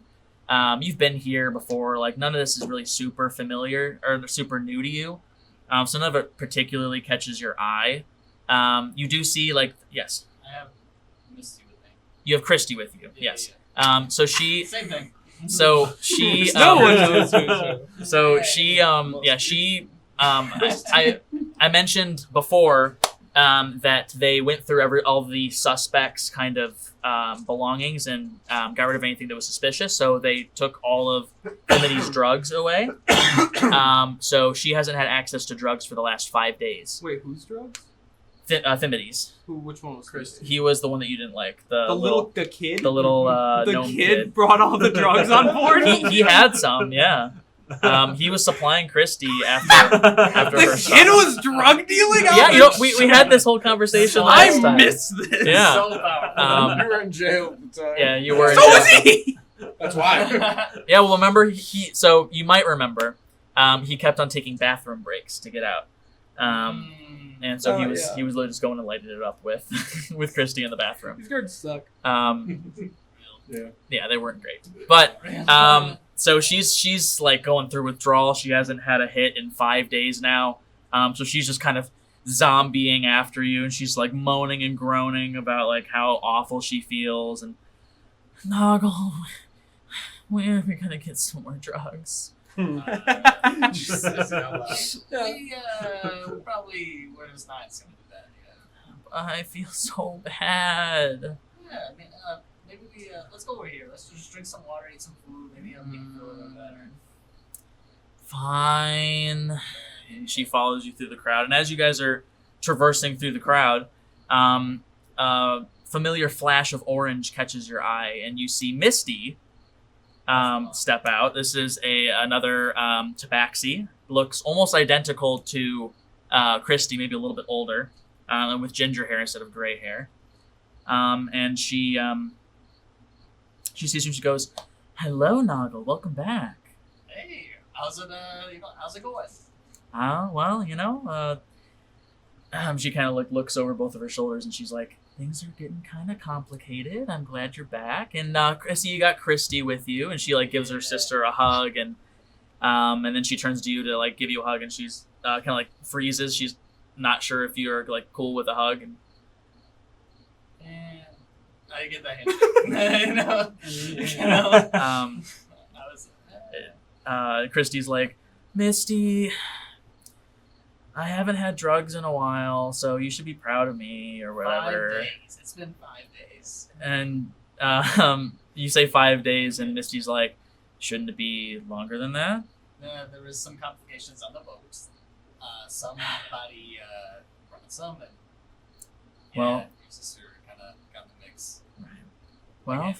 A: you've been here before. Like, none of this is really super familiar or super new to you. So none of it particularly catches your eye. You do see, like, yes,
G: I have Misty with me.
A: you have Christy with you.
G: Yeah,
A: Yes. So she.
G: Same thing.
A: So she.
E: No one knows who's who.
A: So she. I mentioned before that they went through all the suspects' kind of belongings and got rid of anything that was suspicious. So they took all of Fimity's drugs away. So she hasn't had access to drugs for the last 5 days.
E: Wait, whose drugs?
A: Fimity's.
E: Which one was Chris?
A: He was the one that you didn't like.
E: The kid.
A: The little
E: The
A: gnome
E: kid brought all the drugs on board.
A: He had some, yeah. He was supplying Christy after
E: The
A: her
E: kid was drug dealing.
A: Yeah, we had this whole conversation last time.
E: I missed this.
A: Yeah.
G: So powerful.
D: You were in jail at the time.
A: Yeah, you were.
E: So was he.
C: That's why.
A: Yeah, well, remember so you might remember, he kept on taking bathroom breaks to get out, and so he was literally just going and lighting it up with with Christy in the bathroom.
E: These guards suck.
A: Yeah, they weren't great, but so she's like going through withdrawal. She hasn't had a hit in 5 days now, so she's just kind of zombieing after you, and she's like moaning and groaning about like how awful she feels. And Noggle, where are we gonna get some more drugs?
G: Jesus, we probably we're just not gonna do that. Yeah.
A: I feel so bad.
G: Yeah, I mean, maybe we let's go over here. Let's just drink some water, eat some food. Maybe I'll make you feel a little better.
A: Fine. And she follows you through the crowd. And as you guys are traversing through the crowd, a familiar flash of orange catches your eye, and you see Misty step out. This is another tabaxi. Looks almost identical to Christy, maybe a little bit older, with ginger hair instead of gray hair. And she sees you and she goes, "Hello, Noggle. Welcome back."
G: Hey, how's it? How's it going?
A: Well, she kind of looks over both of her shoulders and she's like, "Things are getting kind of complicated. I'm glad you're back." And I see you got Christy with you, and she gives her sister a hug, and then she turns to you to give you a hug, and she's kind of freezes. She's not sure if you're cool with a hug. And
G: I get that hint.
A: Christy's like, "Misty, I haven't had drugs in a while, so you should be proud of me," or whatever.
G: 5 days. It's been 5 days.
A: And you say 5 days, and Misty's like, "Shouldn't it be longer than that?"
G: There was some complications on the boat. Somebody ransom, and
A: Well,
G: your sister kind of got in the mix.
A: Well,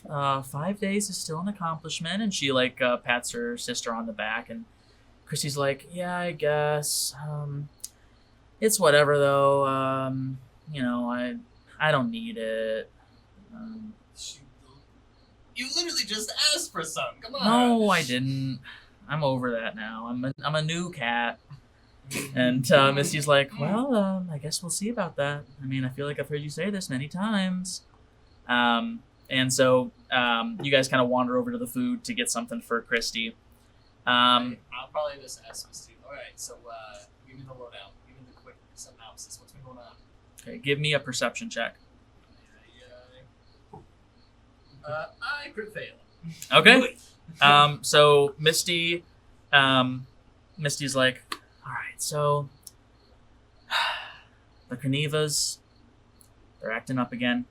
A: 5 days is still an accomplishment, and she pats her sister on the back, and Christy's like, "Yeah, I guess. It's whatever though. I don't need it."
G: You literally just asked for some. Come on.
A: No, I didn't. I'm over that now. I'm a new cat. And Misty's like, "Well, I guess we'll see about that. I mean, I feel like I've heard you say this many times." And so you guys kind of wander over to the food to get something for Christy.
G: I'll probably just ask Misty. All right, so give me the lowdown. Give me the quick synopsis. What's been going on?
A: Okay, give me a perception check.
G: I crit fail.
A: Okay. So Misty's like, "All right, so the Canevas, they're acting up again.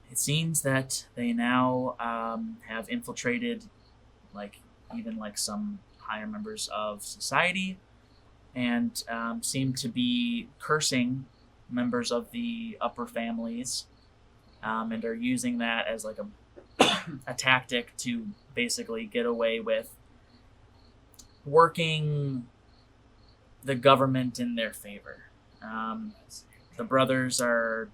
A: It seems that they now have infiltrated, even some higher members of society, and seem to be cursing members of the upper families, and are using that as a tactic to basically get away with working the government in their favor. The brothers are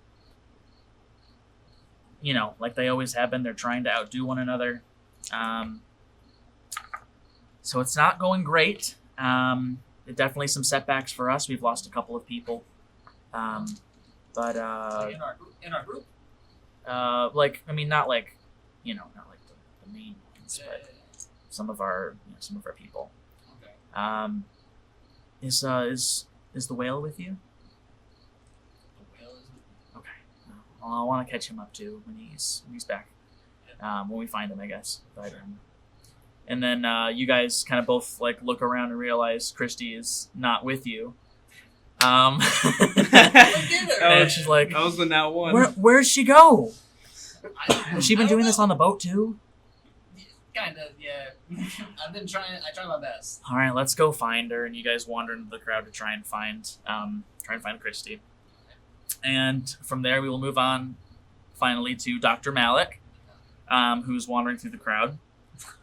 A: like they always have been. They're trying to outdo one another. So it's not going great. Definitely some setbacks for us. We've lost a couple of people. But
G: in our group.
A: not like the main ones, but some of our people.
G: Okay.
A: Is the whale with you?
G: The whale is.
A: Okay. Well, I want to catch him up too when he's back. When we find him, I guess. But, and then you guys kind of both like look around and realize Christy is not with you. And she's like,
E: That was the now one.
A: Where'd she go? Has she been doing this on the boat too?
G: Kind of, yeah. I try my best.
A: All right, let's go find her. And you guys wander into the crowd to try and find Christy. And from there, we will move on finally to Dr. Malik, who's wandering through the crowd.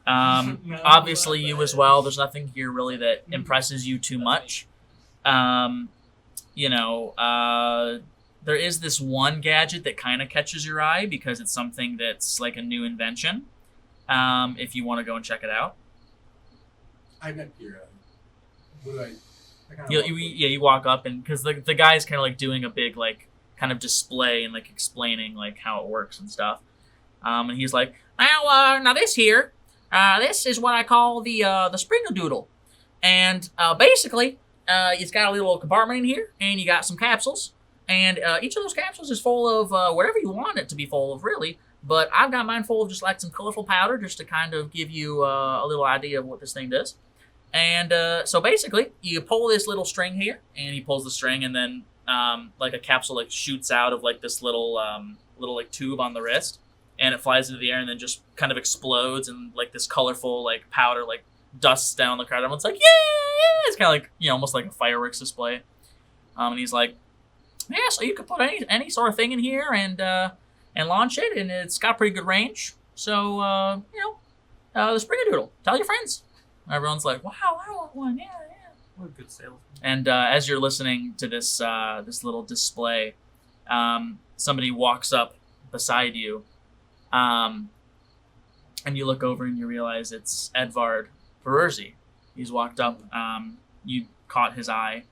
A: Obviously, you as well. There's nothing here really that impresses you too much. There is this one gadget that kind of catches your eye because it's something that's like a new invention. If you want to go and check it out.
C: I met Pierre. What do I kind of
A: you walk up and because the guy's kind of like doing a big like kind of display and like explaining like how it works and stuff. And he's like, now this here, this is what I call the Springadoodle, and basically, it's got a little compartment in here, and you got some capsules, and each of those capsules is full of whatever you want it to be full of, really. But I've got mine full of just like some colorful powder, just to kind of give you a little idea of what this thing does. And so basically, you pull this little string here, and he pulls the string, and then like a capsule like shoots out of like this little like tube on the wrist, and it flies into the air, and then just kind of explodes, and like this colorful like powder like dusts down the crowd. Everyone's like, yeah! It's kind of like almost like a fireworks display. And he's like, yeah, so you could put any sort of thing in here and launch it, and it's got pretty good range. So the Springadoodle. Tell your friends. Everyone's like, wow, I want one. Yeah.
E: What a good salesman.
A: And as you're listening to this this little display, somebody walks up beside you, and you look over and you realize it's Edvard Perurzi. He's walked up. You caught his eye,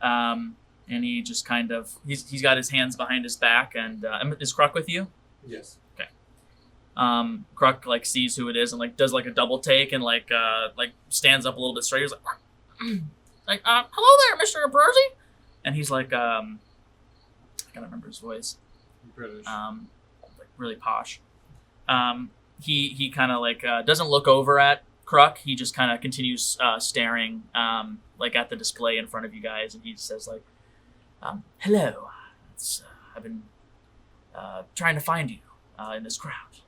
A: and he just kind of he's got his hands behind his back. And is Kruk with you?
C: Yes.
A: Okay. Kruk like sees who it is and like does like a double take and like stands up a little bit straight. He's like, hello there, Mr. Perurzi. And he's like, I can't remember his voice.
D: British.
A: Like really posh. He kind of like doesn't look over at Kruk. He just kind of continues staring like at the display in front of you guys, and he says like, hello. I've been trying to find you in this crowd.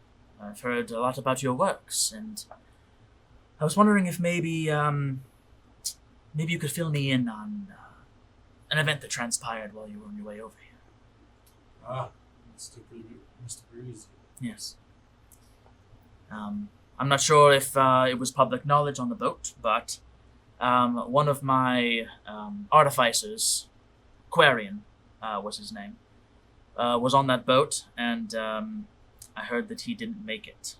A: I've heard a lot about your works, and I was wondering if maybe you could fill me in on an event that transpired while you were on your way over here.
C: Mr. Breeze.
A: Yes. I'm not sure if it was public knowledge on the boat, but one of my artificers, Quarian was his name, was on that boat, and I heard that he didn't make it.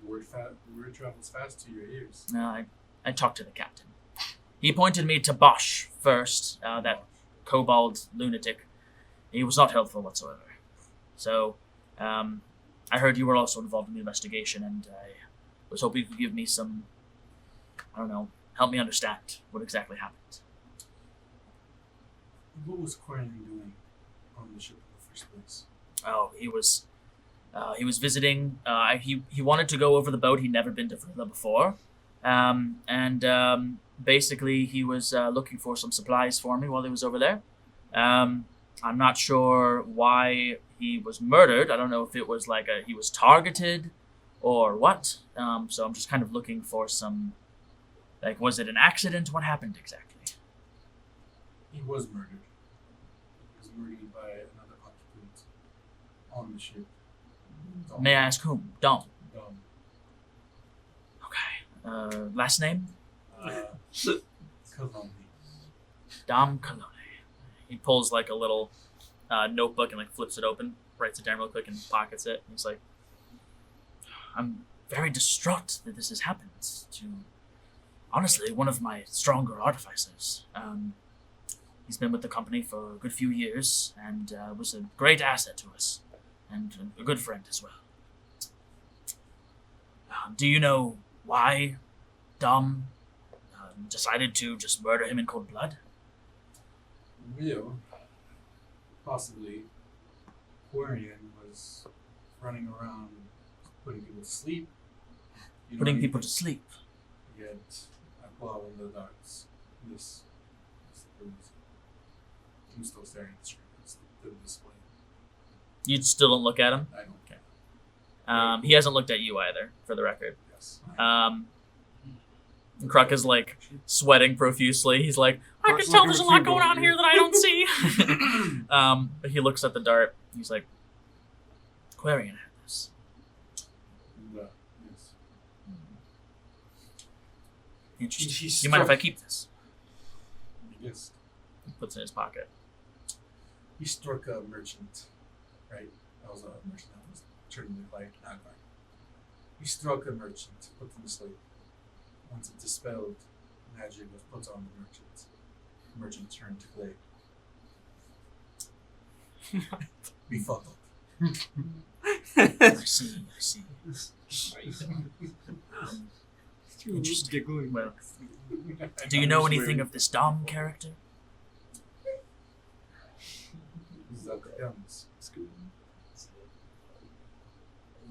C: Word travels fast to your ears.
A: I talked to the captain. He pointed me to Bosch first, that kobold lunatic. He was not helpful whatsoever. So, I heard you were also involved in the investigation, and I was hoping you could give me some, help me understand what exactly happened.
C: What was Quarian doing on the ship in the first place?
A: Oh, he was visiting. He wanted to go over the boat. He'd never been to Vrilla before, and basically he was looking for some supplies for me while he was over there. I'm not sure why he was murdered. I don't know if it was like he was targeted or what. So I'm just kind of looking for some, like, was it an accident? What happened exactly?
C: He was murdered. He was murdered by another occupant on the ship. Dom.
A: May I ask whom? Dom.
C: Dom.
A: Okay. Last name?
C: Kalani.
A: Dom Kalone. He pulls like a little notebook and like flips it open, writes it down real quick, and pockets it. And he's like, "I'm very distraught that this has happened to, honestly, one of my stronger artificers. He's been with the company for a good few years and was a great asset to us, and a good friend as well. Do you know why Dom decided to just murder him in cold blood?"
C: Well, possibly Quarian was running around putting people to sleep. You know,
A: Putting
C: he-
A: people to sleep.
C: Yet I pull out one of the darts. This I'm still staring at the screen. It's the display.
A: You still don't look at him?
C: I don't care.
A: He hasn't looked at you either, for the record.
C: Yes.
A: Kruk is like sweating profusely. He's like, I
D: Kruk's
A: can tell
D: looking
A: there's a
D: at
A: lot
D: you,
A: going on
D: dude.
A: here that I don't see. But he looks at the dart. He's like, Quarian had this.
C: Yes.
A: Interesting.
C: He
A: Do you mind if I
C: struck-
A: keep this?
C: Yes.
A: He puts it in his pocket.
C: He struck a merchant, right? That was a merchant that was turned into like Nagar. He struck a merchant, put him to sleep. Once it dispelled, magic was put on the merchant. The merchant turned to clay. We fucked up.
A: I see. Interesting.
E: Giggling.
A: Well, do you know anything of this Dom character?
C: That depends.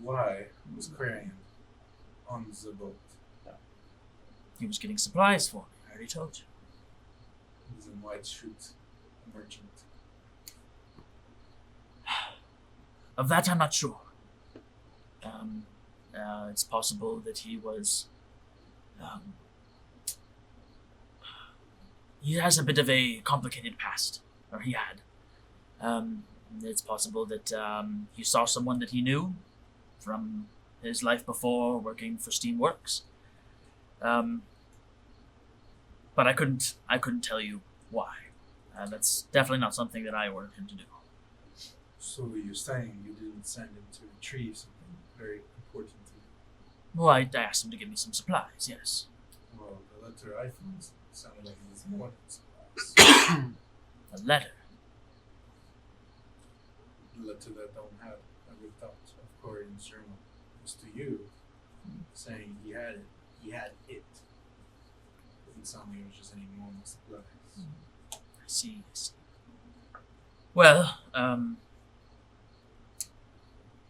C: Why was Quarian on the boat?
A: He was getting supplies for me. I already told you.
C: He was in white suit, a merchant.
A: Of that, I'm not sure. It's possible that he was. He has a bit of a complicated past, or he had. It's possible that he saw someone that he knew from his life before working for Steamworks. But I couldn't tell you why. That's definitely not something that I ordered him to do.
C: So you're saying you didn't send him to retrieve something very important to you?
A: Well, I asked him to give me some supplies, yes.
C: Well, the letter I found sounded like it was more than supplies.
A: A letter.
C: The letter that don't have a ripped out of Quarian's journal was to you, saying he had it. He had it. Doesn't sound like it was just any normal supplies.
A: I see. Well,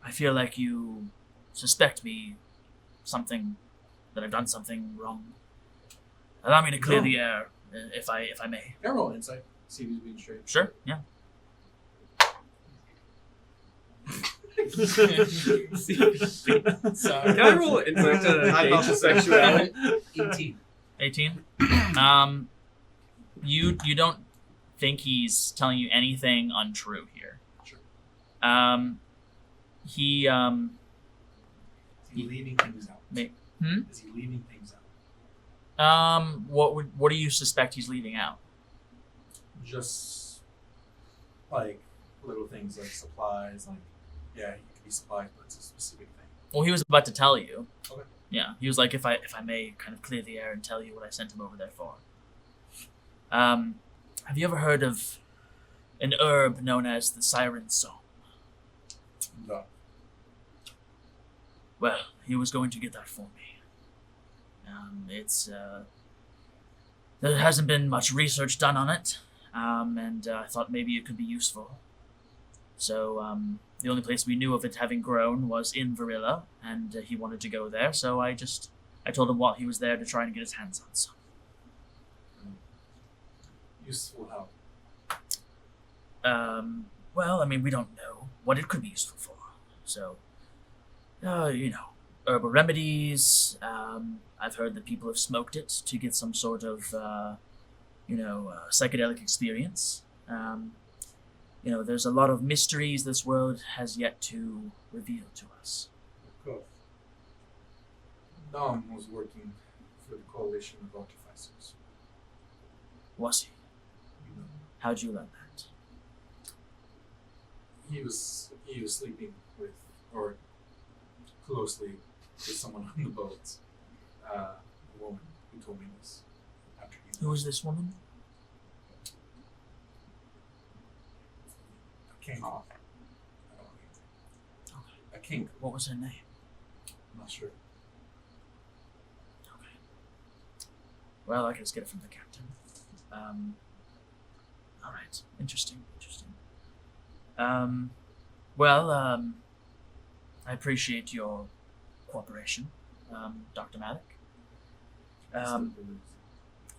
A: I feel like you suspect me that I've done something wrong. Allow me to clear
C: No.
A: the air, if I may.
C: Can I roll insight? See if he's being straight.
A: Sure. Yeah.
G: So,
E: Can I roll insight to
D: I thought
E: gauge
D: the
E: sexuality?
C: 18.
A: 18. You don't think he's telling you anything untrue here.
C: Sure.
A: He
C: Is he leaving things out?
A: Hmm?
C: Is he leaving things out?
A: What do you suspect he's leaving out?
C: Just like little things like supplies, like yeah, he could be supplies, but it's a specific thing.
A: Well, he was about to tell you.
C: Okay.
A: Yeah, he was like, if I may kind of clear the air and tell you what I sent him over there for. Have you ever heard of an herb known as the Siren Song?
C: No.
A: Well, he was going to get that for me. There hasn't been much research done on it, and I thought maybe it could be useful. So, the only place we knew of it having grown was in Varilla, and he wanted to go there, so I told him while he was there to try and get his hands on some.
C: Useful how?
A: Well, I mean, we don't know what it could be useful for. So, herbal remedies. I've heard that people have smoked it to get some sort of, psychedelic experience. There's a lot of mysteries this world has yet to reveal to us.
C: Of course. Dom was working for the coalition of artificers.
A: Was he?
C: You know,
A: How'd you learn that?
C: he was sleeping with, or closely with someone on the boat. A woman who told me this. After he
A: Who is this woman?
C: A kink. A kink.
A: What was her name?
C: I'm not sure.
A: Okay. Well, I can just get it from the captain. All right. Interesting. I appreciate your cooperation, Dr. Malik.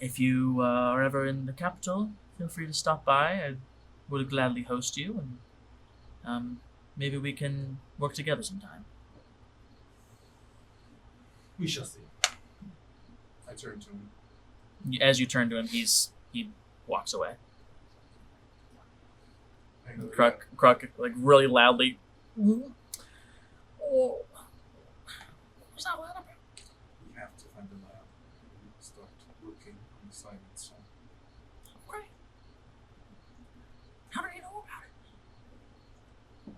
A: If you are ever in the capital, feel free to stop by. I would gladly host you, and maybe we can work together sometime.
C: We shall see. I turn to him.
A: As you turn to him, he walks away.
C: I go,
A: Kruk, like really loudly. Oh, what's that loud about?
C: We have to find the lab. We start looking on the side and so.
A: Okay. How do you know about it?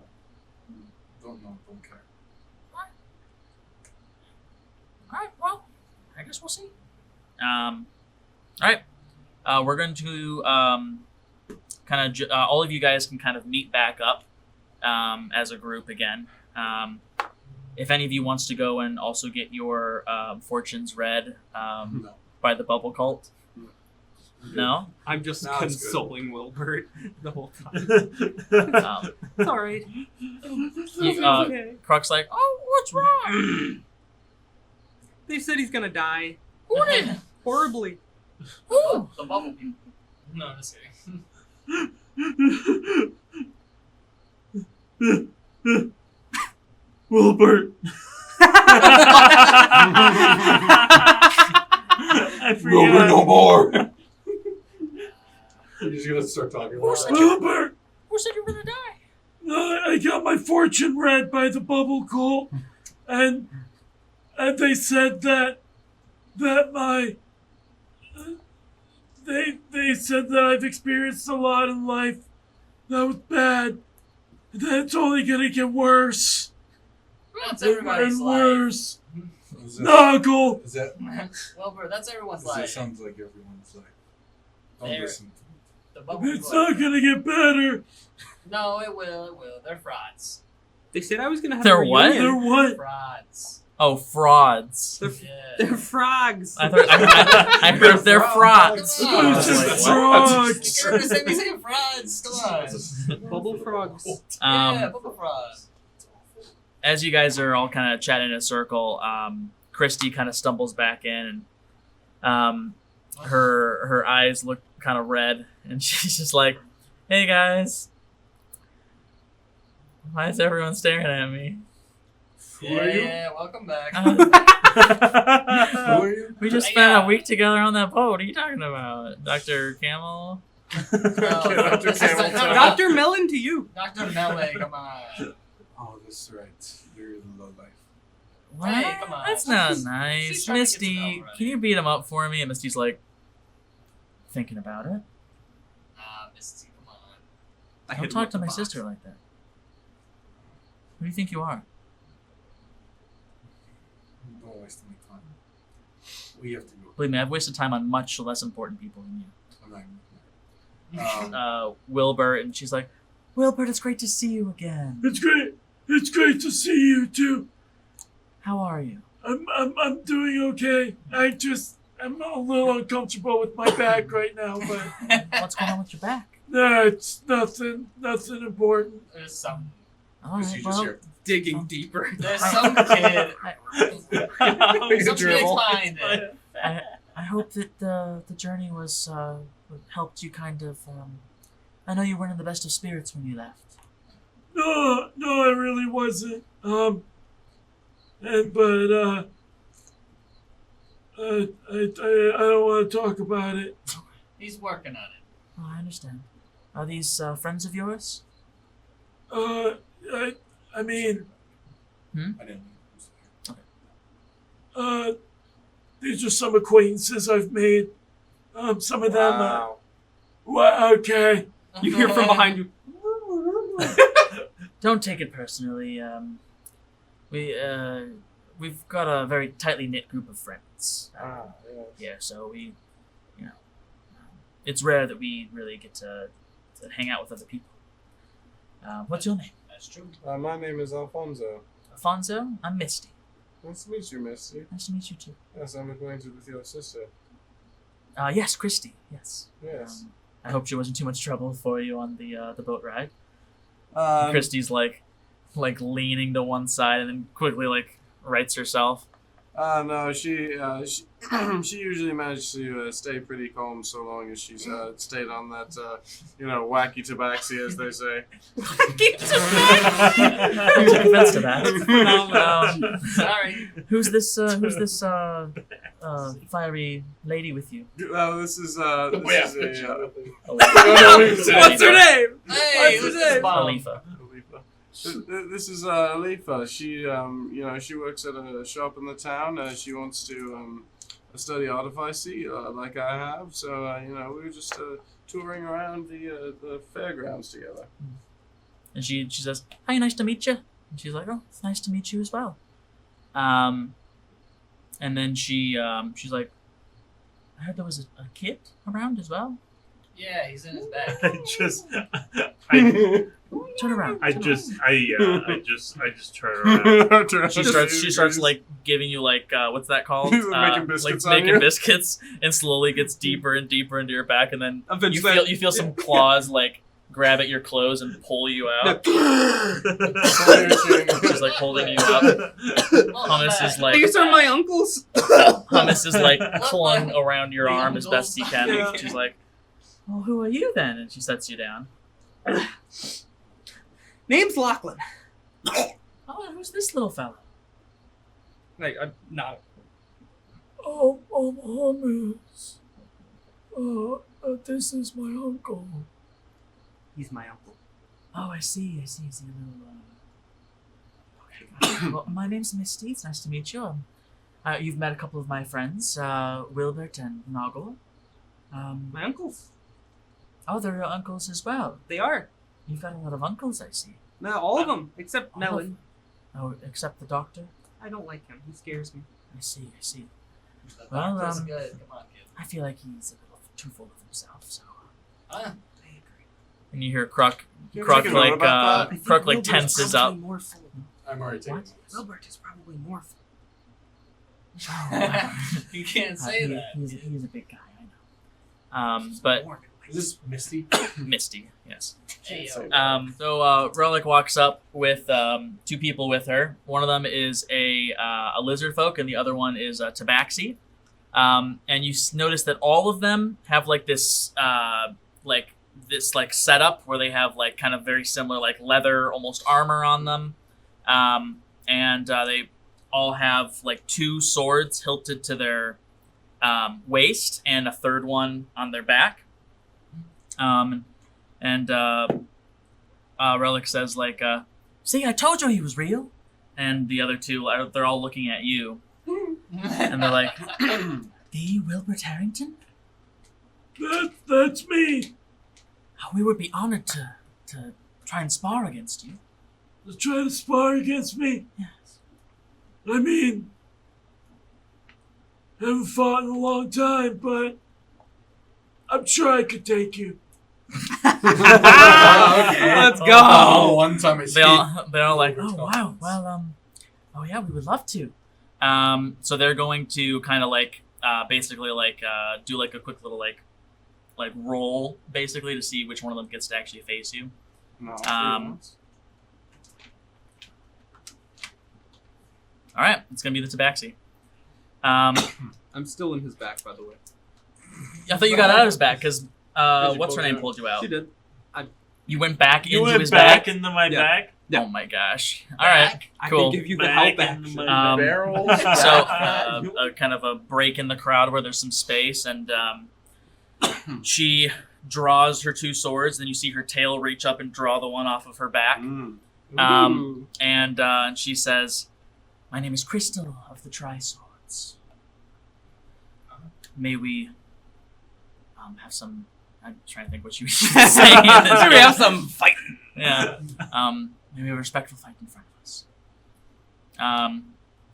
C: Don't know, don't care.
A: Alright, well, I guess we'll see. Alright. We're going to kind of all of you guys can kind of meet back up as a group again. If any of you wants to go and also get your fortunes read
C: No.
A: by the bubble cult. No?
E: I'm just
C: No, it's
E: consoling Wilbert the whole time. It's alright.
A: Kruk's like, oh, what's wrong?
E: They said he's gonna die.
A: Who did?
E: Horribly.
A: Who?
G: The bubble people. No, I'm just kidding.
F: Wilbert. I forgot.
C: Wilbur, no more! You're just gonna start talking about it.
F: Wilbert.
A: Who said you were gonna die?
F: I got my fortune read by the bubble cult, and they said that my they said that I've experienced a lot in life that was bad, and that it's only gonna get worse
G: That's everybody's
F: and
G: life.
F: worse.
C: Is that,
F: Noggle.
C: is that,
G: Wilbur, that's everyone's
C: that
G: life.
C: sounds like everyone's life. Don't
G: There.
C: listen to
G: The bubble
F: It's
G: people.
F: not gonna get better.
G: No, it will. They're frauds.
E: They said I was gonna have
A: They're
E: a
A: what?
E: reunion.
F: They're what?
G: Frauds.
A: Oh, frauds.
E: They're,
G: Yeah.
E: they're frogs.
A: I heard they're frauds.
G: Come
A: I
G: on.
A: was like, what?
F: Frogs.
G: You can't say me saying frauds. Come on.
E: Bubble frogs.
G: Yeah, bubble frauds.
A: As you guys are all kind of chatting in a circle, Christy kind of stumbles back in, and her eyes look kind of red, and she's just like, "Hey guys, why is everyone staring at me?
C: Who are you?
G: Yeah, welcome back.
C: Who are you?
A: We just spent a week together on that boat. What are you talking about, Dr. Camel?"
G: No, this is
C: Camel Toe.
E: Dr. Melon to you.
G: Dr. Melee, come on.
C: Oh, that's right. You're in the low life.
A: What?
G: Hey, come on.
A: That's not
G: She's
A: nice.
G: trying to get some
A: Misty,
G: help, right?
A: can you beat him up for me? And Misty's like, thinking about it.
G: Misty, come on.
E: I
A: Don't
E: hit him
A: talk
E: with
A: to
E: the
A: my
E: box.
A: sister like that. Who do you think you are?
C: Don't waste any time. We have to go.
A: Believe me, I've wasted time on much less important people than you.
C: I'm not even
A: Wilbur, and she's like, Wilbur, it's great to see you again.
F: It's great. It's great to see you too.
A: How are you?
F: I'm doing okay. I'm a little uncomfortable with my back right now, but
A: What's going on with your back?
F: no, it's nothing important.
G: There's some.
A: All
C: Because
A: right,
C: you just
A: well,
C: hear.
E: Digging deeper.
G: There's some kid. Some kid's
C: dribble.
G: behind it.
A: I hope that the journey was helped you kind of. I know you weren't in the best of spirits when you left.
F: No, I really wasn't. I don't want to talk about it.
G: He's working on it.
A: Oh, I understand. Are these friends of yours?
F: I mean,
C: I didn't.
F: these are some acquaintances I've made. Some of them. Well, okay.
E: You hear from behind you.
A: don't take it personally. We've got a very tightly knit group of friends.
D: Yes.
A: Yeah, so we, it's rare that we really get to hang out with other people. What's your name?
G: That's true.
D: My name is Alfonso.
A: Alfonso? I'm Misty.
D: Nice to meet you, Misty.
A: Nice to meet you too.
D: Yes, I'm acquainted with your sister.
A: Yes, Christy. Yes.
D: Yes.
A: I hope she wasn't too much trouble for you on the boat ride.
D: Um,
A: Christy's like leaning to one side and then quickly rights herself.
D: No, she she usually managed to stay pretty calm so long as she's stayed on that wacky tabaxi, as they say.
A: I took offense to that.
G: Sorry.
A: Who's this fiery lady with you?
D: This is a.
E: What's her name?
G: Hey, who's this?
A: Alifa.
D: This is Alifa. She works at a shop in the town. She wants to study artificy like I have. So we were just touring around the fairgrounds together.
A: And she says, "Hi, nice to meet you." And she's like, "Oh, it's nice to meet you as well." And then she's like, "I heard there was a kid around as well."
G: Yeah, he's in his bag.
A: Turn around.
F: I just turn around.
A: She starts giving you what's that called?
D: Making biscuits on
A: making
D: you.
A: biscuits, and slowly gets deeper and deeper into your back, and then
E: Eventually,
A: you feel some claws grab at your clothes and pull you out. She's holding you up. Hummus is
E: these are my uncles.
A: Hummus is clung around your arm as best he can.
E: Yeah.
A: She's like, "Well, who are you then?" And she sets you down.
E: Name's Lachlan.
A: Oh, who's this little fella?
E: I'm not.
A: Oh, Hummus. This is my uncle.
E: He's my uncle.
A: Oh, I see. A little. Okay. Well, my name's Misty. It's nice to meet you. You've met a couple of my friends, Wilbert and Noggle.
E: My uncles.
A: Oh, they're your uncles as well.
E: They are.
A: You've got a lot of uncles, I see.
E: No, all of them except
A: All
E: Melon.
A: Oh, except the doctor?
E: I don't like him. He scares me.
A: I see.
G: The
A: Well,
G: doctor's good. Come on, kid.
A: I feel like he's a little too full of himself, so...
G: Huh?
E: I agree.
A: And you hear Kruk
D: You ever take a note about that?
A: Kruk tenses up.
H: More full.
C: I'm already taking
A: What?
C: notes.
H: Wilbert is probably more full.
G: You can't say that.
A: He's a big guy, I know. But
H: More.
C: Is this Misty?
A: Misty, yes.
G: Hey,
C: Say
G: yo.
C: that.
A: So Relic walks up with two people with her. One of them is a lizard folk, and the other one is a tabaxi. And you notice that all of them have this setup where they have kind of very similar leather, almost armor on them, and they all have two swords hilted to their waist and a third one on their back. Relic says "See, I told you he was real." And the other two, they're all looking at you, and they're like, "The Wilbert Harrington?
F: That's me.
A: Oh, we would be honored to try and spar against you."
F: They're trying to spar against me.
A: Yes.
F: I mean, haven't fought in a long time, but I'm sure I could take you.
E: Let's go.
C: Oh, one time I
A: They're all like, "Oh wow, well oh yeah, we would love to." So they're going to kind of basically do a quick little roll basically to see which one of them gets to actually face you.
D: No.
A: All right, it's gonna be the tabaxi.
E: I'm still in his back, by the way.
A: I thought you got out of his back because
D: you
A: what's her
D: pulled
A: name
D: you
A: pulled you out.
E: She did.
A: You went back
F: You
A: into
F: went
A: his
F: back
A: back.
F: into my
E: Yeah.
F: back.
E: Yeah.
A: Oh my gosh! All right,
E: I
A: cool.
E: can give you the
F: Back
E: help
F: into
E: action.
F: my
D: Barrel.
A: So a kind of a break in the crowd where there's some space, and she draws her two swords. Then you see her tail reach up and draw the one off of her back.
D: Mm.
A: And she says, "My name is Crystal of the Tri-Swords. May we have some..." I'm trying to think what you should say.
E: Should we have some fight?
A: Yeah. Maybe a respectful fight in front of us.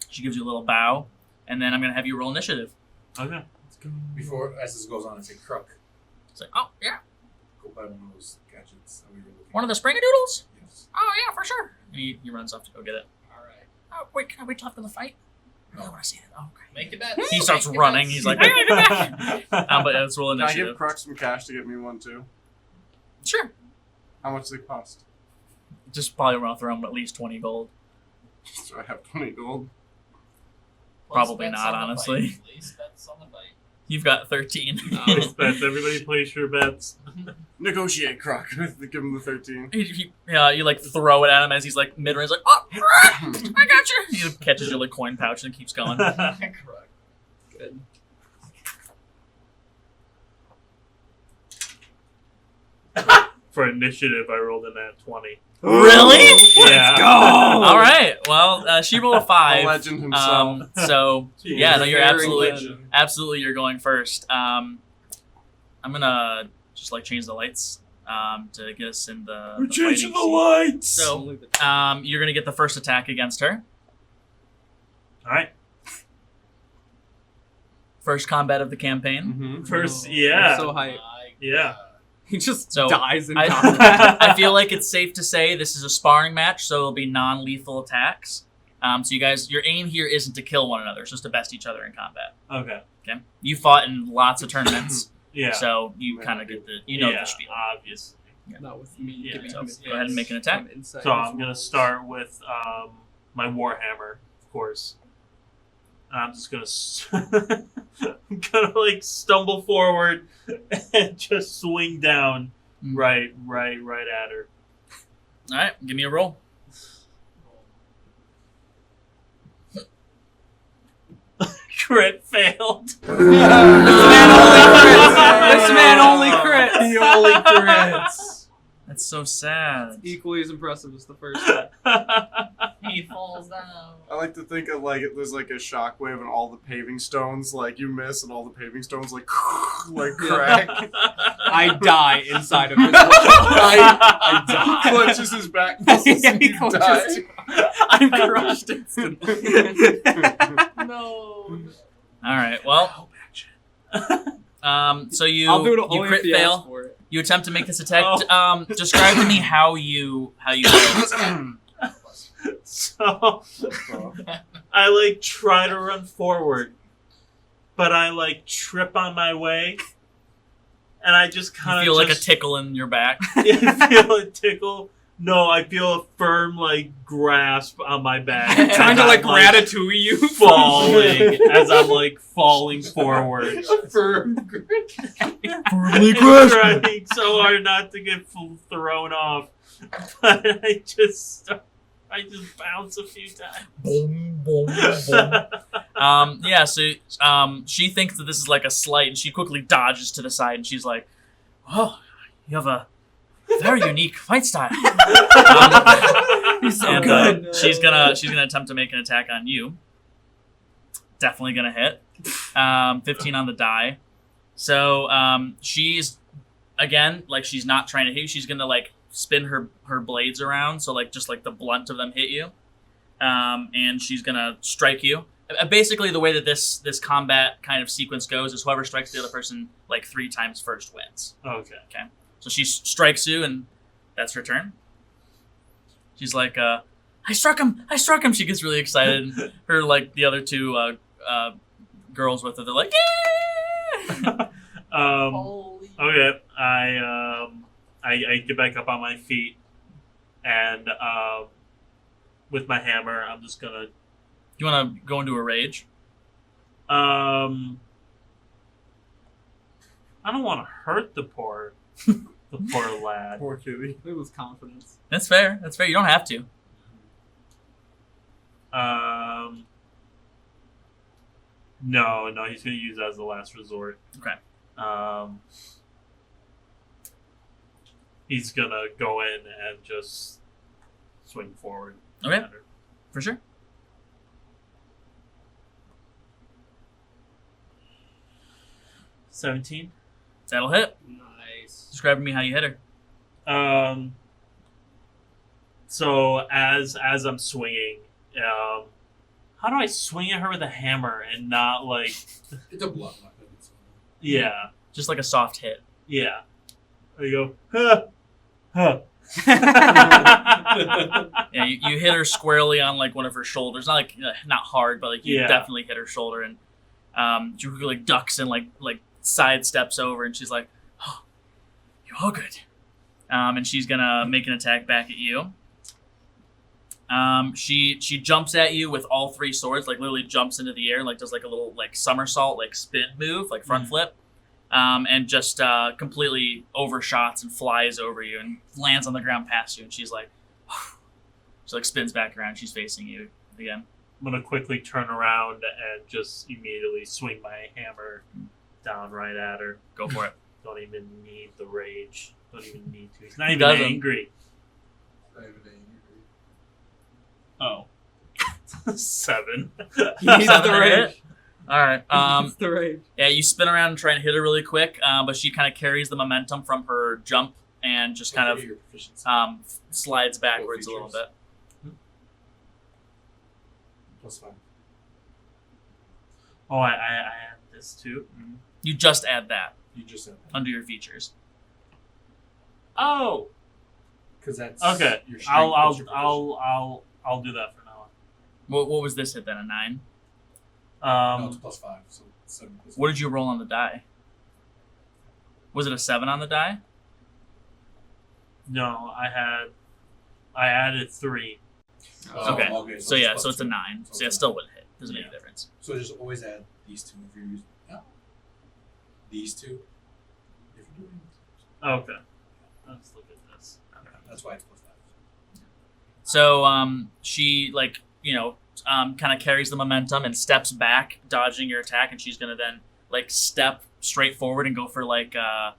A: She gives you a little bow, and then I'm gonna have you roll initiative.
F: Okay.
C: Before, as this goes on, I say, Crook,
A: It's like, oh yeah,
C: go buy one of those gadgets that we were looking
A: one of the
C: at.
A: Springadoodles.
C: Yes.
A: Oh yeah, for sure. And he runs off to go get it.
G: All right.
A: Oh wait, can I wait till after the fight? I want to see it. Oh, okay.
G: Make your bets.
A: He starts
G: Make your
A: running.
G: bets.
A: He's like, I gotta get back. But let's roll
D: Can I give
A: initiative.
D: Crux some cash to get me one too?
A: Sure.
D: How much do they cost?
A: Just probably run through him at least 20 gold.
D: Do I have 20 gold?
G: Place
A: Probably
G: bets
A: not,
G: on the
A: honestly.
G: fight. Place bets on the fight.
A: You've got 13.
F: Place bets. Everybody place your bets.
D: Negotiate, Croc. Give him the 13.
A: You like throw it at him as he's like mid range, like, oh, I got you. He catches your like coin pouch and keeps going.
G: Correct.
E: Good.
F: For initiative, I rolled in at 20.
A: Really?
F: Yeah.
E: go!
A: All right. Well, she rolled a 5.
D: The legend himself.
A: So yeah, no, you're
E: Very
A: absolutely, you're going first. I'm gonna just like change the lights to get us in the.
F: We're changing the
A: fighting
F: lights!
A: So,
E: Only the-
A: scene. You're gonna get the first attack against her.
F: Alright.
A: First combat of the campaign.
D: Mm-hmm.
F: First,
E: I'm
F: yeah.
E: so hyped.
G: My
F: Yeah.
G: God.
E: He just
A: So,
E: dies in
A: I,
E: combat.
A: I feel like it's safe to say this is a sparring match, so it'll be non-lethal attacks. So you guys, your aim here isn't to kill one another; it's just to best each other in combat.
F: Okay.
A: Okay. You fought in lots of tournaments,
F: Yeah.
A: so you kind of get the
F: yeah,
A: the spiel.
F: obviously.
E: Not with me.
F: Yeah,
E: giving
A: So
E: him
A: go ahead and make an attack.
E: some insight.
F: So I'm gonna start with my Warhammer, of course. I'm just gonna I'm gonna like stumble forward and just swing down right at her.
A: All right, give me a roll.
F: Crit failed.
E: This man only crits.
C: He only crits.
A: That's so sad.
E: Equally as impressive as the first one.
G: He falls down.
D: I like to think of like there's like a shockwave and all the paving stones like you miss and all the paving stones like crack.
E: I die inside of his
D: I die. He clenches his back muscles
E: Yeah,
D: and
E: he
D: you
E: clenches
D: die.
E: I'm crushed instantly.
G: No.
A: All right, well, so you
E: I'll do it
A: you
E: only
A: crit
E: if he asks
A: fail.
E: for it.
A: You attempt to make this attack. Describe to me how you fail this attack.
F: So I like try to run forward, but I like trip on my way, and I just kind
A: You
F: of
A: feel like a tickle in your back.
F: I feel a tickle. No, I feel a firm like grasp on my back.
E: Trying to
F: as
E: like
F: I'm,
E: ratatouille you.
F: falling as I'm like falling forward.
A: Firmly
F: I'm
A: grasped.
F: trying so hard not to get thrown off, but I just bounce a few times.
A: Boom, boom, boom. Yeah, so she thinks that this is like a slight, and she quickly dodges to the side, and she's like, "Oh, you have a very unique fight style."
E: He's so
A: And,
E: good.
A: she's gonna attempt to make an attack on you. Definitely gonna hit. 15 on the die. So she's again like she's not trying to hit you. She's gonna like spin her blades around, so like just like the blunt of them hit you, and she's gonna strike you. Basically, the way that this combat kind of sequence goes is whoever strikes the other person like 3 times first wins.
F: Okay.
A: So she strikes you, and that's her turn. She's like, I struck him! She gets really excited. And her like the other 2 girls with her, they're like, yeah!
G: Holy.
F: Okay. I get back up on my feet, and with my hammer, I'm just gonna.
A: You want to go into a rage?
F: I don't want to hurt the poor lad.
D: Poor kitty.
E: It was confidence.
A: That's fair. You don't have to.
F: No, he's gonna use that as the last resort.
A: Okay.
F: He's gonna go in and just swing forward.
A: Okay.
F: at her.
A: For sure.
F: $17.
A: That'll hit.
G: Nice.
A: Describe to me how you hit her.
F: So as I'm swinging, how do I swing at her with a hammer and not like?
C: It's a blunt weapon. So.
F: Yeah,
A: Just like a soft hit.
F: yeah. There you go. Huh.
A: Yeah, you hit her squarely on like one of her shoulders. Not like not hard, but like you
F: Yeah.
A: definitely hit her shoulder, and she like ducks and like sidesteps over, and she's like, "Oh, you're all good." And she's gonna make an attack back at you. She jumps at you with all three swords, like literally jumps into the air, like does like a little like somersault, like spin move, like front flip, and just completely overshots and flies over you and lands on the ground past you. And she's like, she like spins back around. She's facing you again.
F: I'm gonna quickly turn around and just immediately swing my hammer down right at her.
A: Go for it.
F: Don't even need the rage. Don't even need to. He's not
A: He
F: even
A: doesn't.
F: angry.
C: I have an angry.
F: Oh. 7.
E: He needs
A: Seven
E: the
A: to hit?
E: rage.
A: All right.
E: It's the rage.
A: Yeah, you spin around and try and hit her really quick, but she kind of carries the momentum from her jump and just kind of
C: Your proficiency.
A: slides backwards a little
C: features.
A: bit.
C: +5.
F: Oh, I had this too.
A: You just add that
C: You just said that.
A: under your features.
F: Oh.
C: Because that's
F: Okay.
C: your strength. plus your
F: I'll do that for now.
A: What was this hit then? A 9?
C: proficiency. No, it's +5. So 7 plus
A: What did you roll on the die? Was it a 7 on the die?
F: No, I added 3.
C: Oh,
A: Okay. So yeah,
C: it's
A: so it's a
C: +2.
A: 9.
C: So
A: So yeah,
C: it's
A: still wouldn't hit. Doesn't make
F: Yeah.
A: a difference.
C: So just always add these two if you're using. No. These two. If you're doing.
F: Okay. Let's look at this.
C: That's why it's +5.
A: So she like kind of carries the momentum and steps back, dodging your attack, and she's gonna then like step straight forward and go for like a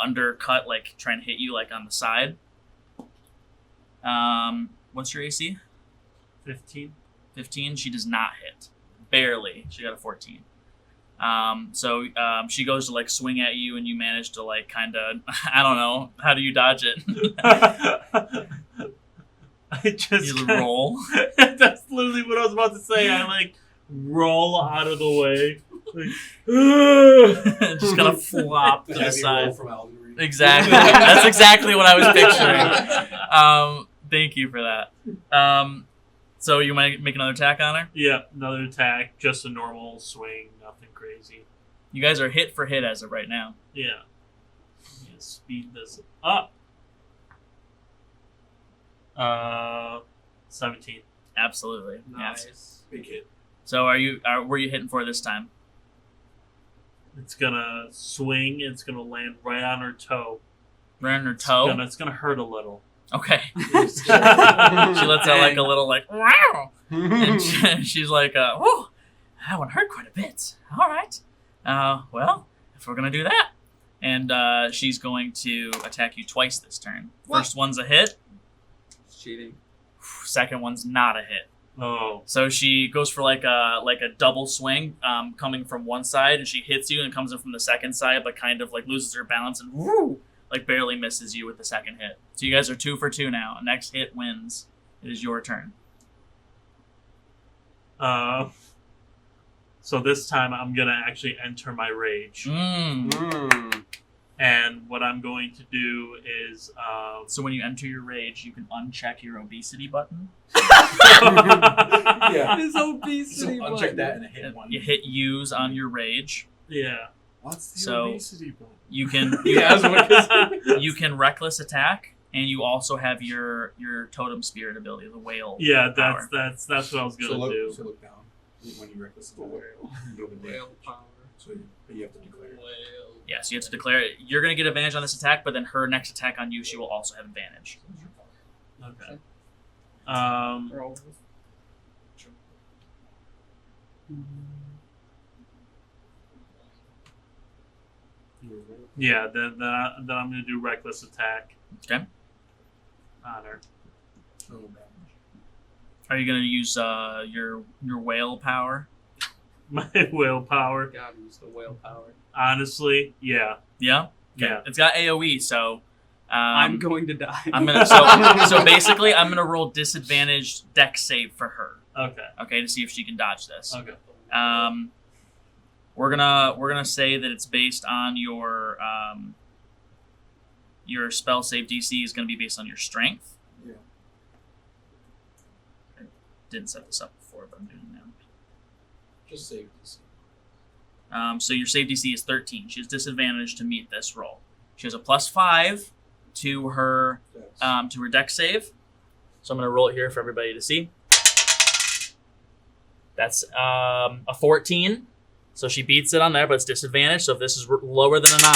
A: undercut, like try and hit you like on the side. What's your AC?
F: 15.
A: 15. She does not hit. Barely. She got a 14. So she goes to like swing at you, and you manage to like kind of I don't know, how do you dodge it?
F: I just
A: You roll.
F: That's literally what I was about to say. I like roll out of the way. Like,
A: Just kind of flop to the
C: Heavy roll
A: side.
C: from Elden Ring.
A: Exactly. That's exactly what I was picturing. Thank you for that. So you might make another attack on her?
F: Yeah, another attack, just a normal swing, nothing crazy.
A: You guys are hit for hit as of right now.
F: Yeah. Let me speed this up. 17.
A: Absolutely.
E: Nice.
A: Yes.
C: Big hit.
A: So were you hitting for this time?
F: It's gonna swing. It's gonna land right on her toe.
A: Right on her toe?
F: It's gonna hurt a little.
A: Okay. She lets out like a little like wow. And she's like, whoa, that one hurt quite a bit. All right. Well, if we're gonna do that. And she's going to attack you twice this turn.
E: What?
A: First one's a hit.
E: Cheating.
A: Second one's not a hit.
F: Oh.
A: So she goes for like a double swing, coming from one side, and she hits you and comes in from the second side, but kind of like loses her balance and woo, like barely misses you with the second hit. So you guys are 2 for 2 now. Next hit wins. It is your turn.
F: So this time I'm gonna actually enter my rage,
A: Mm.
F: and what I'm going to do is
A: So when you enter your rage, you can uncheck your obesity button.
C: Yeah.
E: His
C: So
E: obesity.
C: uncheck that and hit one.
A: You hit use on your rage.
F: yeah.
D: What's the
A: So-
D: obesity button?
A: You can
C: Yeah, that's what it is.
A: you can reckless attack, and you also have your totem spirit ability, the whale.
F: Yeah,
A: power.
F: that's what I was gonna do.
C: So look down when you reckless attack.
E: Whale power.
C: So but you have to declare.
G: Whale.
A: Yeah, so you have to declare it. You're going to get advantage on this attack, but then her next attack on you, she will also have advantage.
F: Okay. Yeah, then I'm gonna do reckless attack
A: Okay.
F: on her.
C: No damage.
A: Are you going to use your whale power?
F: My willpower.
E: Gotta use the whale power.
F: Honestly, yeah.
A: Yeah? Okay.
F: Yeah.
A: It's got AoE, so
E: I'm going to die.
A: I'm gonna so basically I'm gonna roll disadvantaged dex save for her.
F: Okay.
A: To see if she can dodge this.
F: Okay.
A: We're gonna say that it's based on your spell save DC is gonna be based on your strength.
C: Yeah.
A: I didn't set this up before, but I'm doing it now.
C: Just save this.
A: So your save DC is 13. She has disadvantage to meet this roll. She has a +5 to her dex save. So I'm gonna roll it here for everybody to see. That's a 14. So she beats it on there, but it's disadvantage. So if this is lower than a 9,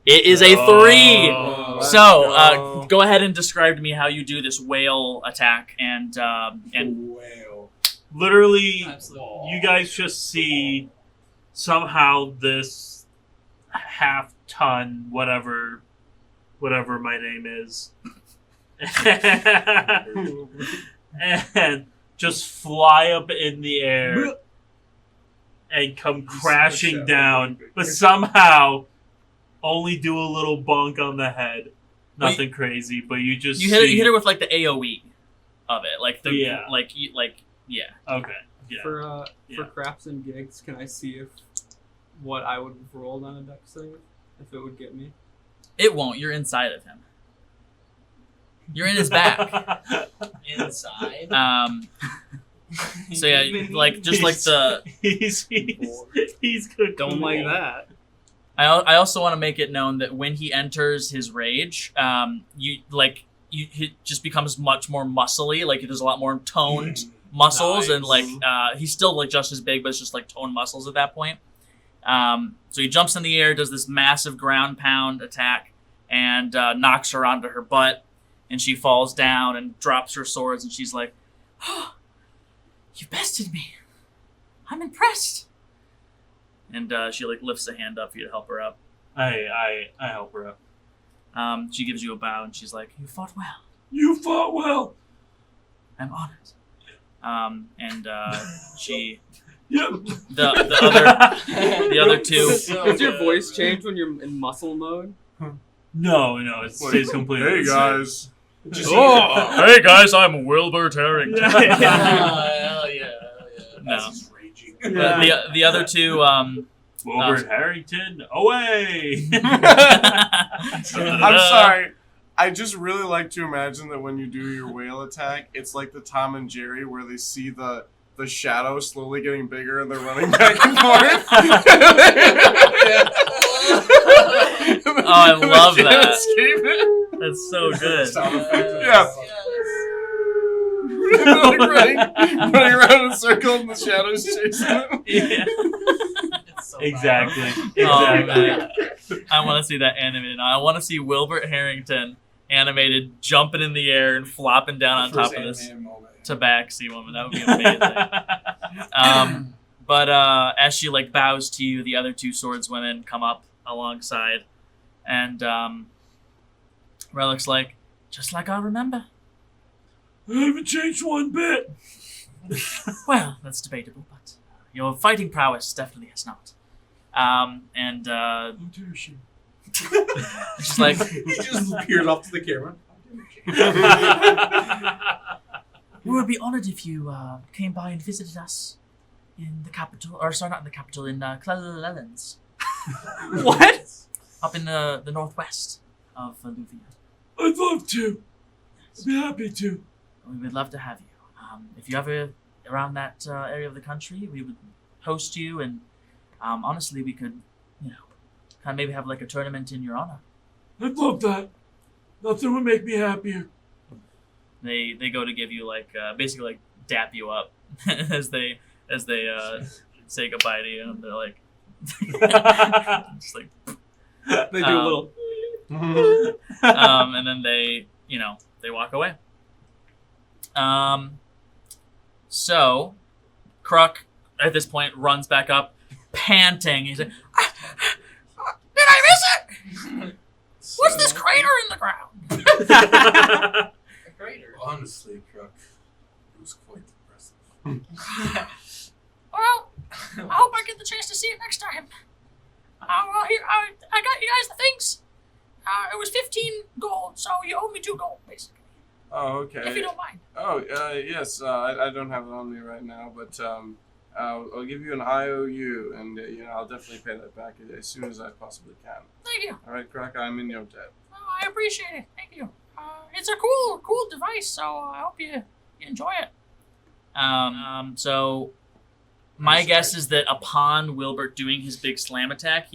A: it is a 3. So go ahead and describe to me how you do this whale attack and
C: Whale.
F: Literally,
G: Absolutely.
F: you guys just see somehow this half-ton, whatever my name is, and just fly up in the air and come crashing down, but somehow only do a little bunk on the head. Nothing crazy, but you just
A: you hit her with like the AOE of it, like the
F: Yeah.
A: yeah.
F: Okay. Yeah.
E: For
F: Yeah.
E: craps and gigs, can I see if what I would have rolled on a dex save, if it would get me?
A: It won't. You're inside of him. You're in his back.
G: Inside.
A: So yeah, like just like the.
F: he's good.
E: Don't like that.
A: I also want to make it known that when he enters his rage, he just becomes much more muscly. Like there's a lot more toned muscles, and like he's still like just as big, but it's just like toned muscles at that point. So he jumps in the air, does this massive ground pound attack, and knocks her onto her butt, and she falls down and drops her swords, and she's like, "Oh, you bested me. I'm impressed." And she like lifts a hand up for you to help her up.
F: I help her up.
A: She gives you a bow, and she's like, "You fought well.
F: You fought well.
A: I'm honored." And she.
F: Yep.
A: The other two.
E: Does your voice change when you're in muscle mode?
F: No, it stays completely.
D: Hey
F: the same.
D: guys.
A: Hey guys, I'm Wilbur Harrington.
G: Hell yeah.
A: No.
C: He's raging.
A: The other two.
F: Wilbur Harrington, away!
D: I'm sorry. I just really like to imagine that when you do your whale attack, it's like the Tom and Jerry where they see the shadow slowly getting bigger and they're running back and forth.
A: Oh, I love
D: They can't
A: that.
D: escape it.
A: That's so good.
C: Sound effect.
D: Yeah. Like running around in a circle and the shadows chasing them.
A: Yeah.
G: It's so
F: Exactly.
A: Oh,
F: Exactly.
A: man. I want to see that animated. I want to see Wilbur Harrington animated jumping in the air and flopping down on top of this tabaxi woman. That would be amazing. But as she like bows to you, the other two swordswomen come up alongside, and Relic's like, "Just like I remember."
F: I haven't changed one bit.
A: Well, that's debatable, but your fighting prowess definitely has not. And she's like,
C: He just peers off to the camera.
A: "We would be honored if you came by and visited us in the capital, or sorry, not in the capital, in Clelens.
E: What?
A: Up in the northwest of Eleuvia.
F: I'd love to. I'd be happy to.
A: We would love to have you. If you're ever around that area of the country, we would host you, and honestly, we could, kind of maybe have like a tournament in your honor."
F: I'd love that. Nothing would make me happier.
A: They go to give you like basically like dap you up as they say goodbye to you, and they're like, just like,
E: They do a little.
A: and then they walk away. So Kruk at this point runs back up, panting. He's like, "Did I miss it? What's this crater in the ground?"
G: A crater.
C: Honestly, Kruk, it was quite impressive.
A: Well, I hope I get the chance to see it next time. Well, here I got you guys the things. It was 15 gold, so you owe me 2 gold, basically.
D: Oh, okay.
A: If you don't mind.
D: Oh, yes. I don't have it on me right now, but I'll give you an IOU, and I'll definitely pay that back as soon as I possibly can.
A: Thank you.
D: All right, Croc, I'm in your debt.
A: I appreciate it. Thank you. It's a cool device, so I hope you enjoy it. So my guess is that upon Wilbert doing his big slam attack,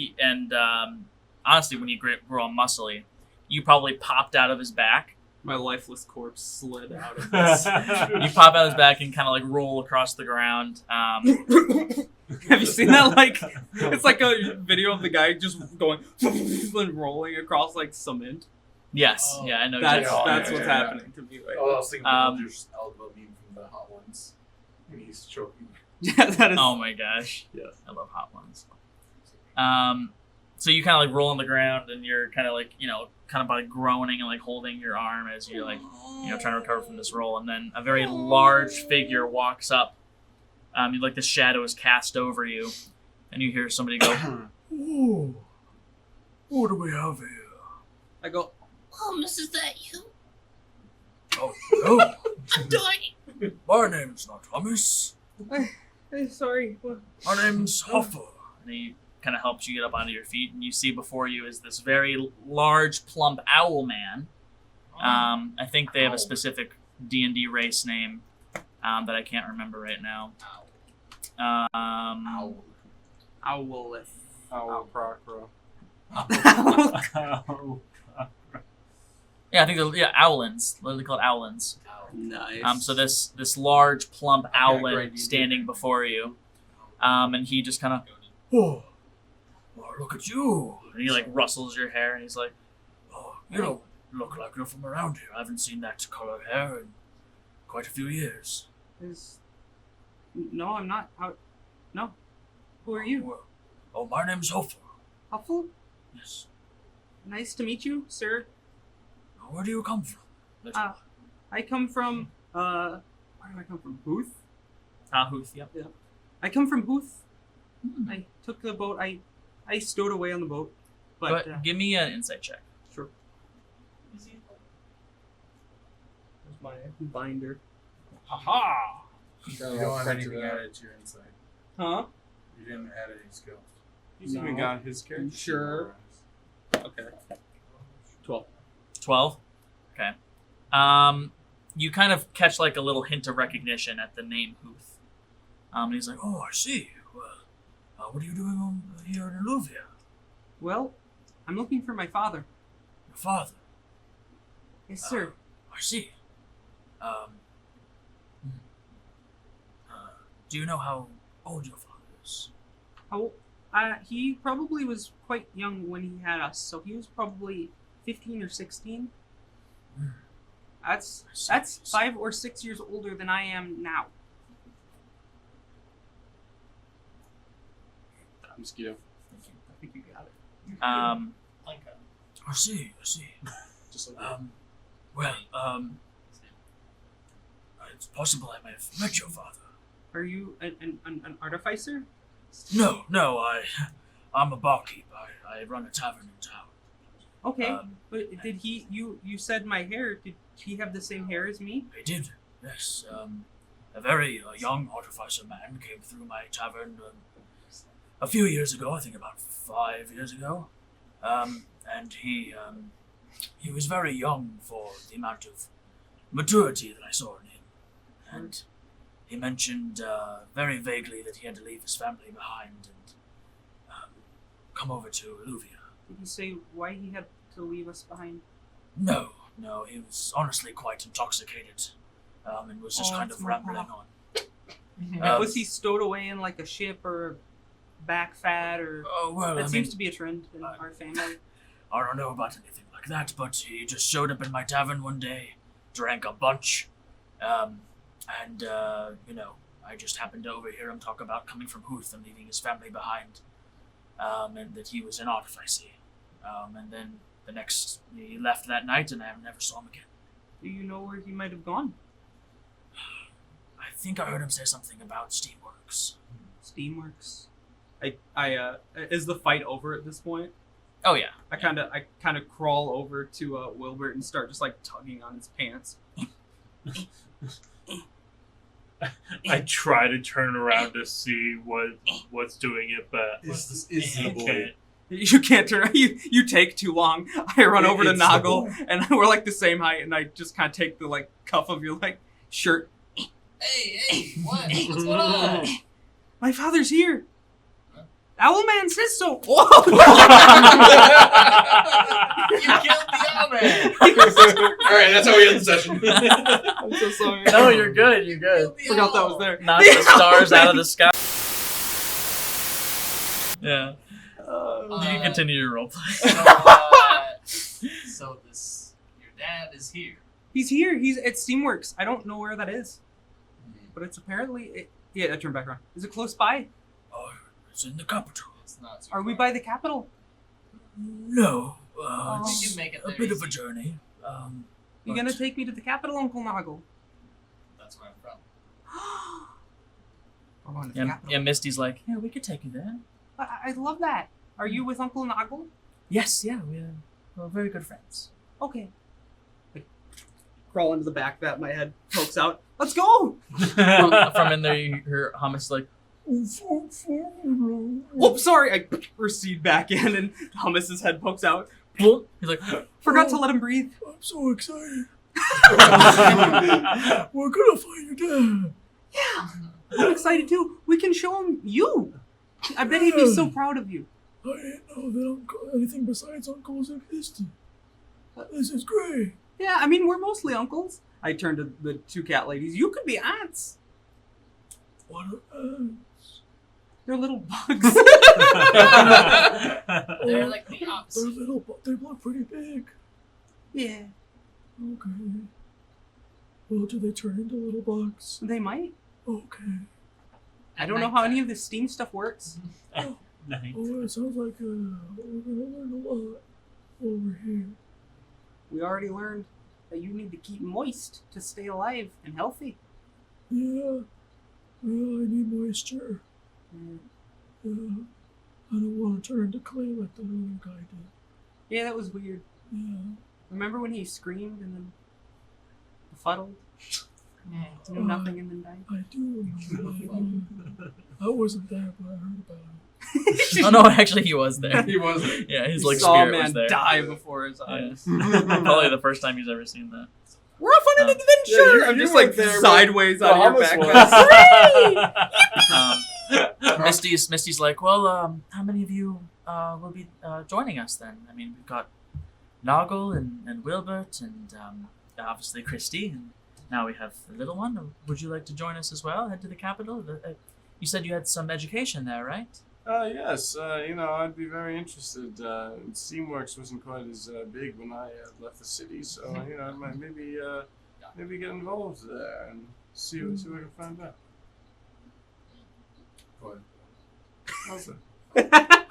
A: honestly, when you grew all muscly, you probably popped out of his back.
E: My lifeless corpse slid out of this.
A: You pop out of his back and kind of like roll across the ground.
E: Have you seen that? Like, it's like a video of the guy just going and rolling across like cement.
A: Yes, yeah, I know.
E: That's
A: exactly.
E: what's happening to me right
C: Oh, I
E: now.
C: was thinking of Roger's elbow meme from the Hot Ones. And he's choking.
E: Yeah, that is.
A: Oh my gosh.
C: Yes.
A: I love Hot Ones. So you kind of like roll on the ground and you're kind of like, kind of like groaning and like holding your arm as you're like, trying to recover from this roll. And then a very large figure walks up. Like the shadow is cast over you. And you hear somebody go, "Ooh, what do we have here?"
E: I go,
H: Is that you?
A: "Oh, no.
H: I'm dying.
A: My name's not Thomas.
E: hey, sorry. What?
A: My name's Hoffer." And he kind of helps you get up onto your feet, and you see before you is this very large, plump owl man. I think they have a specific D&D race name that I can't remember right now.
E: Owleth.
D: Owl Procro.
A: Yeah, I think they're owlins. Literally called owlins.
E: Nice.
A: So this large, plump owlin
C: great
A: standing before you, and he just kind of, "Oh, well, look at you!" And he like rustles your hair, and he's like, "Oh, you don't look like you're from around here. I haven't seen that color hair in quite a few years."
E: No, I'm not. No. Who are you?
A: Oh, my name's Hoffer.
E: Huffle?
A: Yes.
E: Nice to meet you, sir.
A: Where do you come from?
E: I come from, where do I come from? Booth?
A: Huth, yep.
E: I come from Booth. I took the boat. I stowed away on the boat. But,
A: Give me an insight check.
E: Sure. There's my binder. Aha!
C: You don't have anything added to your insight.
E: Huh?
C: You didn't add any skills.
D: He's even got his character.
E: Sure. Okay. 12.
A: 12? Okay. You kind of catch like a little hint of recognition at the name Huth. And he's like, "Oh, I see. What are you doing here in Eleuvia?"
E: Well, I'm looking for my father.
A: "Your father?"
E: Yes, sir.
A: I see. Do you know how old your father is?
E: He probably was quite young when he had us, so he was probably 15 or 16. That's 5 or 6 years older than I am now.
D: Mosquito.
E: I think you got it.
A: I see.
C: Just like
A: It's possible I may have met your father.
E: Are you an artificer?
A: No, I'm a barkeep. I run a tavern in town.
E: Okay, but did he? You said my hair. Did he have the same hair as me?
A: He did, yes. A very young artificer man came through my tavern a few years ago, I think about 5 years ago. And he was very young for the amount of maturity that I saw in him. And he mentioned very vaguely that he had to leave his family behind and come over to Eleuvia.
E: Did he say why he had to leave us behind?
A: No, he was honestly quite intoxicated and was just kind
E: that's
A: of
E: my
A: rambling
E: pal.
A: on.
E: Was he stowed away in like a ship or back fat or? That seems to be a trend in our family.
A: I don't know about anything like that, but he just showed up in my tavern one day, drank a bunch, and I just happened to overhear him talk about coming from Huth and leaving his family behind, and that he was an artificer. And then he left that night, and I never saw him again.
E: Do you know where he might have gone?
A: I think I heard him say something about Steamworks.
E: Steamworks. Is the fight over at this point?
A: Oh yeah.
E: I kind of crawl over to Wilbert and start just like tugging on his pants.
F: I try to turn around to see what's doing it, but
C: Is the
F: you
C: boy?
F: can't.
E: You can't turn. You take too long. I run over to
C: It's the
E: Noggle,
C: boy.
E: and we're like the same height, and I just kind of take the like cuff of your like shirt.
G: Hey, what? What's going on?
E: My father's here. Owlman says so.
G: You killed the Owlman.
C: All right, that's how we end the session.
E: I'm so sorry.
A: No, you're good. You're good.
E: Forgot that was there.
A: Knock the stars out of the sky. Yeah. You can continue your roleplay.
G: So this, your dad is here.
E: He's here. He's at Steamworks. I don't know where that is, but it's apparently. Yeah, I turn back around. Is it close by?
A: Oh, it's in the capital.
G: It's not. Too
E: Are we
G: far.
E: by the capital?
A: No.
E: Oh.
G: We
A: It's
G: can make it
A: a
G: there
A: bit of a
G: easy.
A: journey.
E: You gonna take me to the capital, Uncle Noggle?
G: That's where I'm from.
E: We're going to the
A: Yeah,
E: capital.
A: yeah, Misty's like, yeah, we could take you there.
E: I love that. Are you with Uncle Noggle?
A: Yes, yeah, we're very good friends.
E: Okay. I crawl into the back that my head pokes out. Let's go!
A: From in there, you hear Hummus like,
E: Oops, sorry. I recede back in, and Hummus's head pokes out.
A: he's like,
E: Forgot to let him breathe.
A: I'm so excited. We're gonna find your dad.
E: Yeah, I'm excited too. We can show him you. I bet he'd be so proud of you.
A: I didn't know that anything besides uncles existed. This is great.
E: Yeah, I mean, we're mostly uncles. I turn to the two cat ladies. You could be aunts.
A: What are
E: They're little bugs.
G: They're like the
A: They're
G: opposite.
A: little, but they look pretty big.
E: Yeah,
A: Okay. Well, do they turn into little bugs?
E: they might.
A: Okay.
E: I don't know how any of this steam stuff works.
F: Nice.
A: Oh, it sounds like we're gonna learn a lot over here.
E: We already learned that you need to keep moist to stay alive and healthy.
A: Yeah. Yeah, I need moisture.
E: Mm.
A: Yeah. I don't want to turn to clay like the other guy did.
E: Yeah, that was weird.
A: Yeah.
E: Remember when he screamed and then befuddled? Knew nothing and then died?
A: I do. I wasn't there, but I heard about it. Oh no, actually he was there.
C: He was.
A: Yeah, his
E: He
A: like
E: saw a
A: spirit
E: man
A: was there.
E: die before his eyes.
A: Probably the first time he's ever seen that.
E: We're off on an
A: Um,
E: adventure!
D: yeah,
E: I'm
D: you
E: just
D: weren't
E: like
D: there, but
E: sideways out of your
D: Bahamas
E: backpack.
A: Misty's like, well, how many of you will be joining us then? I mean, we've got Noggle and Wilbert and obviously Christy, and now we have the little one. Would you like to join us as well? Head to the capital? You said you had some education there, right?
D: Yes, I'd be very interested. Steamworks wasn't quite as big when I left the city, so I might maybe get involved there and see what I can find out.
C: Go ahead.
D: How's it?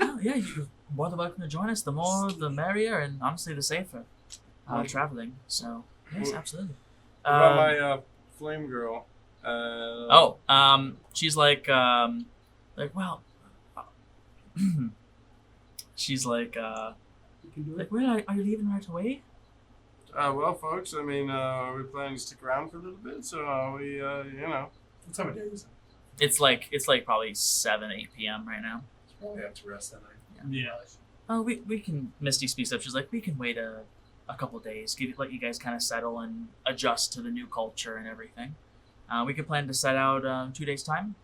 A: Oh, yeah, you're more than welcome to join us. The more, the merrier, and honestly, the safer traveling. So, yes,
D: Well,
A: absolutely.
D: What about my flame girl?
A: She's like, well, she's like, where are you leaving right away?
D: Well, folks, I mean, are we planning to stick around for a little bit? So are we,
C: What time of day is it?
A: It's like probably 7-8 p.m. right now.
C: Probably have to rest that night.
F: Yeah.
A: Oh, we can. Misty speaks up. She's like, we can wait a couple days, let you guys kind of settle and adjust to the new culture and everything. We could plan to set out 2 days time.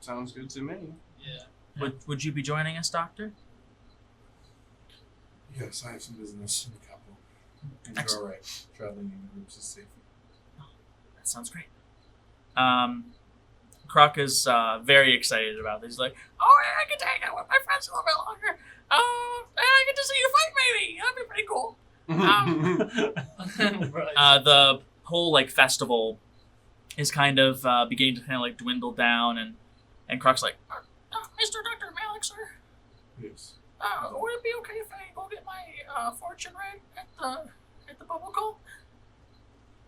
D: Sounds good to me.
G: Yeah.
A: Would you be joining us, Doctor?
C: Yes, I have some business in the capital. And
A: Excellent.
C: you're all right. Traveling in groups is safe.
A: That sounds great. Croc is very excited about this. He's like, oh, yeah, I get to hang out with my friends a little bit longer. And I get to see you fight, maybe. That'd be pretty cool. The whole like festival is kind of beginning to kind of like dwindle down, and Croc's like, Mr. Dr. Malik, sir,
C: Yes.
A: would it be okay if I go get my fortune read at the bubble cult?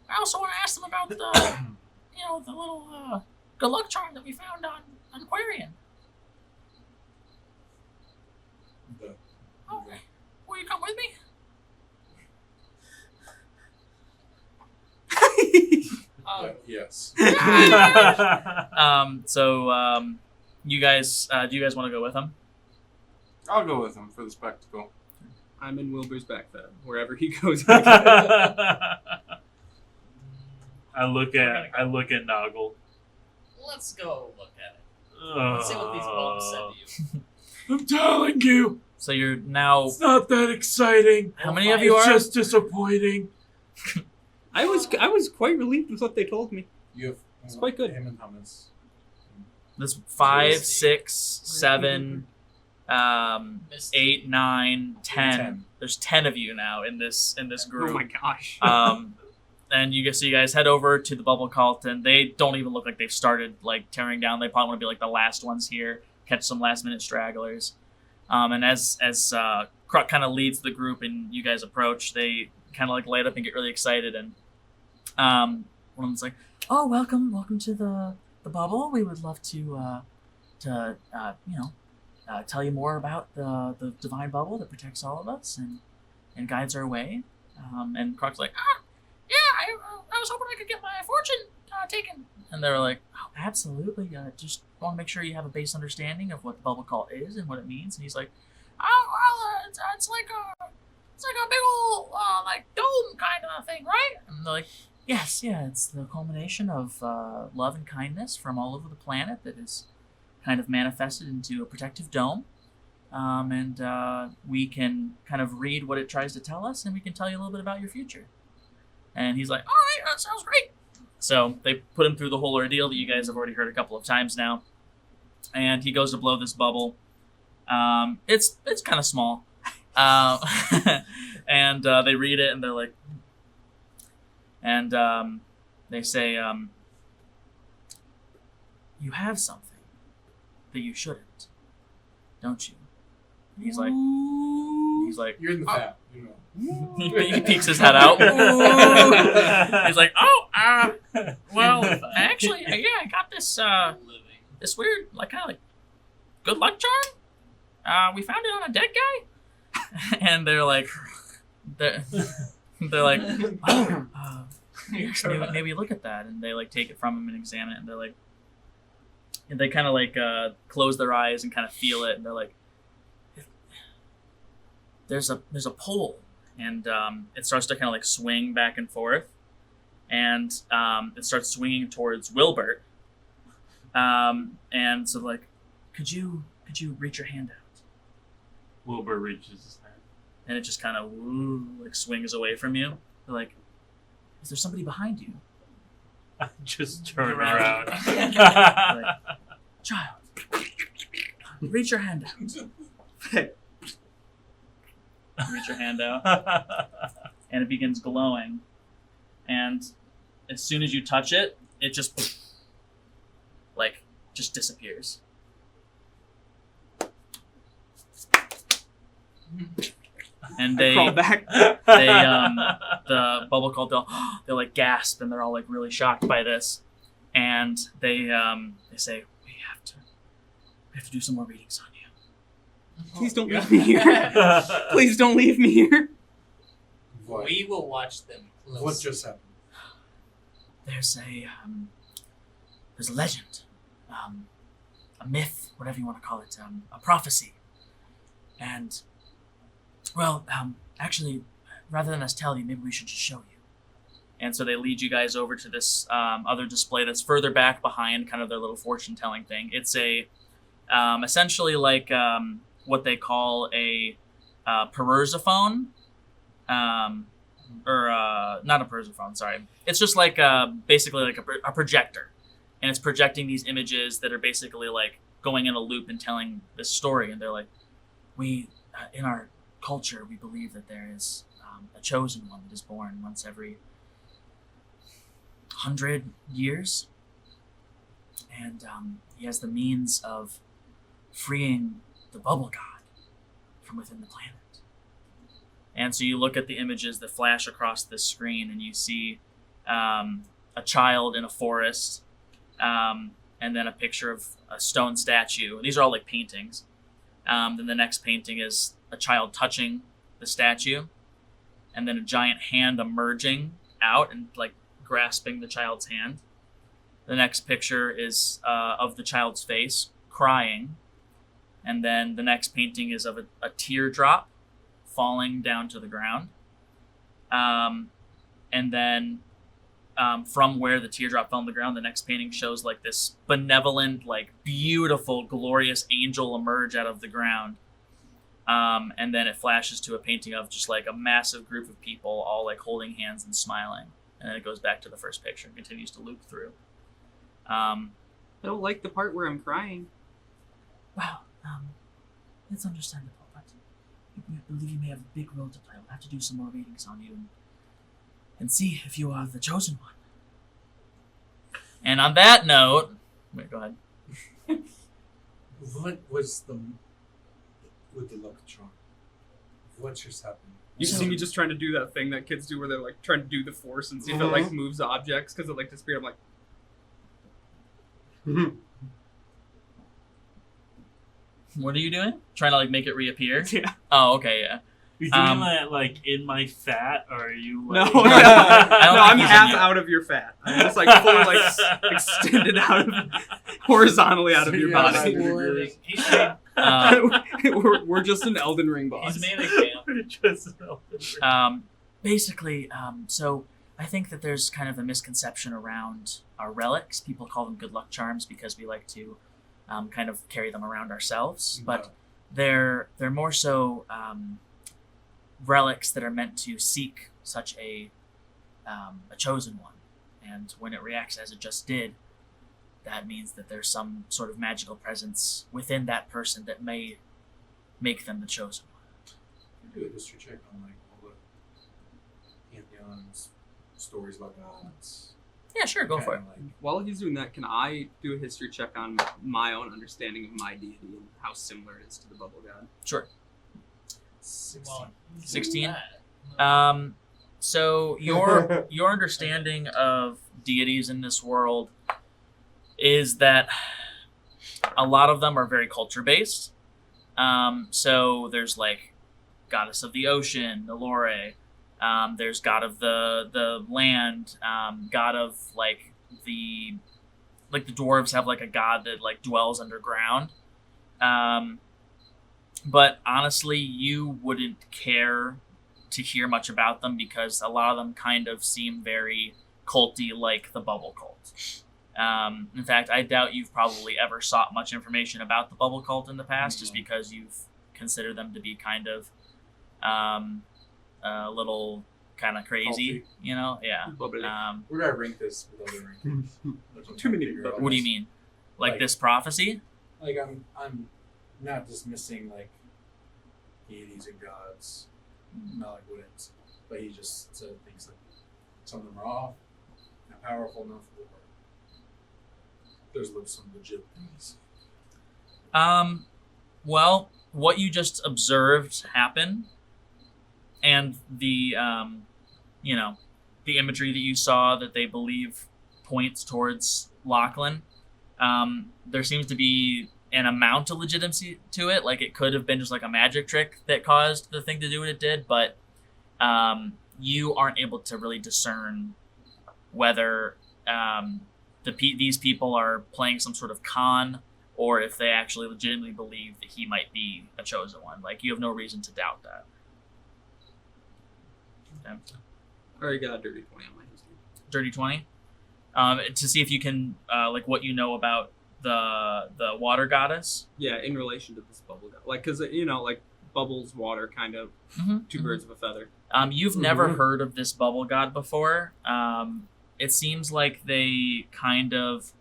A: I also want to ask them about the the little good luck charm that we found on Aquarian.
C: The
A: Oh, you come with me?
C: Yes.
A: You guys, do you guys want to go with him?
D: I'll go with him for the spectacle.
E: I'm in Wilbur's back then. Wherever he goes.
F: I look at Noggle.
G: Let's go look at it. Let's see what these bumps said to you.
F: I'm telling you,
A: So you're now.
F: it's not that exciting.
A: How many of you
F: It's
A: are?
F: just disappointing.
E: I was quite relieved with what they told me.
C: You have.
E: It's quite good.
C: Him and Thomas.
A: There's 5,
G: Misty.
A: 6, 7,
G: Misty.
A: 8, 9, 10.
C: 10.
A: There's 10 of you now in this group.
E: Oh my gosh.
A: And you guys head over to the bubble cult, and they don't even look like they've started like tearing down. They probably want to be like the last ones here, catch some last minute stragglers. And as Kruk kind of leads the group, and you guys approach, they kind of like light up and get really excited. And one of them's like, "Oh, welcome to the bubble. We would love to tell you more about the divine bubble that protects all of us and guides our way." And Kruk's like, "Yeah, I was hoping I could get my fortune taken." And they were like, "Oh, absolutely. Just want to make sure you have a base understanding of what the bubble cult is and what it means." And he's like, "Oh, well, it's like a big old like dome kind of thing, right?" And they're like, "Yes, yeah, it's the culmination of love and kindness from all over the planet that is kind of manifested into a protective dome. And we can kind of read what it tries to tell us, and we can tell you a little bit about your future." And he's like, "All right, that sounds great." So they put him through the whole ordeal that you guys have already heard a couple of times now. And he goes to blow this bubble. It's kind of small. And they read it, and they're like, and they say, "You have something that you shouldn't, don't you?" And he's like,
C: You're in the fat. You know.
A: he peeks his head out. He's like, "Oh, well, actually, yeah, I got this this weird, like, kind of like good luck charm. We found it on a dead guy." And they're like, "Oh, yes, maybe look at that." And they like take it from him and examine it, and they're like, and they kind of like close their eyes and kind of feel it, and they're like, there's a pole, and it starts to kind of like swing back and forth, and it starts swinging towards Wilbert. And so like, could you reach your hand out?
F: Wilbur reaches his hand.
A: And it just kind of like swings away from you. They're like, "Is there somebody behind you?"
F: I just turn
A: You're right.
F: around.
A: Like, "Child, reach your hand out." Reach your hand out, and it begins glowing. And as soon as you touch it, it just disappears. And
E: I crawl back.
A: the bubble cult, they'll like gasp, and they're all like really shocked by this, and they say, we have to do some more readings on you."
E: Please don't leave me here. Please don't leave me here.
C: What?
G: We will watch them closely.
C: What just happened?
A: There's a legend, a myth, whatever you want to call it, a prophecy, and well, actually, rather than us tell you, maybe we should just show you. And so they lead you guys over to this other display that's further back behind kind of their little fortune-telling thing. It's a essentially like what they call a Perversophone, or not a Perversophone, sorry. It's just like basically like a projector, and it's projecting these images that are basically like going in a loop and telling this story. And they're like, we in our culture, we believe that there is a chosen one that is born once every 100 years, and he has the means of freeing the bubble god from within the planet. And so you look at the images that flash across this screen, and you see a child in a forest, and then a picture of a stone statue. These are all like paintings. Then the next painting is a child touching the statue, and then a giant hand emerging out and like grasping the child's hand. The next picture is of the child's face crying, and then the next painting is of a teardrop falling down to the ground. And then from where the teardrop fell on the ground, the next painting shows like this benevolent, like beautiful, glorious angel emerge out of the ground. And then it flashes to a painting of just like a massive group of people all like holding hands and smiling. And then it goes back to the first picture and continues to loop through.
E: I don't like the part where I'm crying.
I: Well, it's understandable, but I believe you may have a big role to play. We'll have to do some more readings on you and see if you are the chosen one.
A: And on that note, wait, go ahead.
C: What was with the luck charm? What just happened?
E: You see me just trying to do that thing that kids do where they're like trying to do the force and see if it like moves objects because it like disappeared. I'm like,
A: What are you doing? Trying to like make it reappear?
E: yeah.
A: Oh, okay, yeah.
F: Are you doing that like in my fat, or are you
E: No,
F: like...
E: no,
A: think
E: I'm
A: he's in
E: half
A: yet.
E: out of your fat. I'm just like fully like extended out of horizontally out of your
C: Yeah,
E: body.
C: like-
G: He's made,
E: we're just an Elden Ring boss.
G: he's made a camp.
F: Just
I: Basically, so I think that there's kind of a misconception around our relics. People call them good luck charms because we like to kind of carry them around ourselves, but they're more so relics that are meant to seek such a chosen one. And when it reacts as it just did, that means that there's some sort of magical presence within that person that may make them the chosen one.
C: Do a history check on like all the pantheons, stories about gods.
A: Yeah, sure, go for it.
C: Kinda like-
E: While he's doing that, can I do a history check on my own understanding of my deity and how similar it is to the bubble god?
A: Sure.
C: 16.
G: Well, he's
A: 16?
G: doing that.
A: So your understanding of deities in this world is that a lot of them are very culture based. So there's like goddess of the ocean, Elore. There's god of the land, god of like the dwarves have like a god that like dwells underground. But honestly, you wouldn't care to hear much about them because a lot of them kind of seem very culty, like the bubble cult. In fact, I doubt you've probably ever sought much information about the bubble cult in the past, just because you've considered them to be kind of a little kind of crazy,
C: Culty.
A: you know? Yeah.
E: Bubbly.
C: Where do I rank this with other rankings?
E: Too many
A: What do you mean? Like this prophecy?
C: Like I'm not dismissing like deities and gods, not like wouldn't, but he just said things like some of them are off, not powerful enough, or there's some legit things.
A: Well, what you just observed happen, and the the imagery that you saw that they believe points towards Lachlan, there seems to be an amount of legitimacy to it. Like it could have been just like a magic trick that caused the thing to do what it did, but you aren't able to really discern whether these people are playing some sort of con or if they actually legitimately believe that he might be a chosen one. Like you have no reason to doubt that. Okay.
E: I already got a dirty 20 on my history.
A: Dirty 20, to see if you can like what you know about the water goddess.
E: Yeah, in relation to this bubble god. Like, because, like, bubbles, water, kind of two birds of a feather.
A: You've never heard of this bubble god before. It seems like they kind of...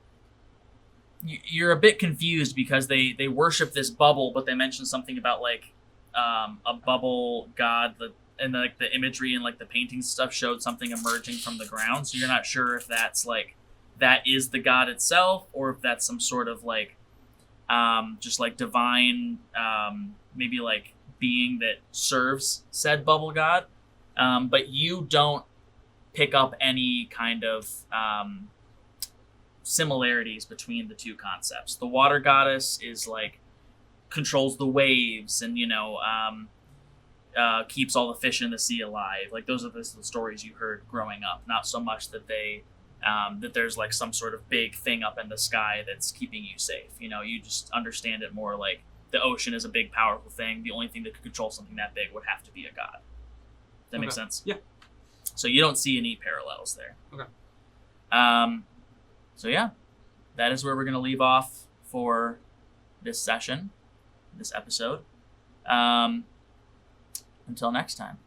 A: You're a bit confused because they worship this bubble, but they mention something about, like, a bubble god and like the imagery and like the paintings stuff showed something emerging from the ground. So you're not sure if that's like that is the god itself or if that's some sort of like just like divine maybe like being that serves said bubble god. But you don't pick up any kind of similarities between the two concepts. The water goddess is like controls the waves and keeps all the fish in the sea alive. Like those are the stories you heard growing up. Not so much that that there's like some sort of big thing up in the sky that's keeping you safe. You just understand it more like the ocean is a big, powerful thing. The only thing that could control something that big would have to be a god. Does that make sense?
E: Yeah.
A: So you don't see any parallels there.
E: Okay.
A: So yeah, that is where we're going to leave off for this session, this episode. Until next time.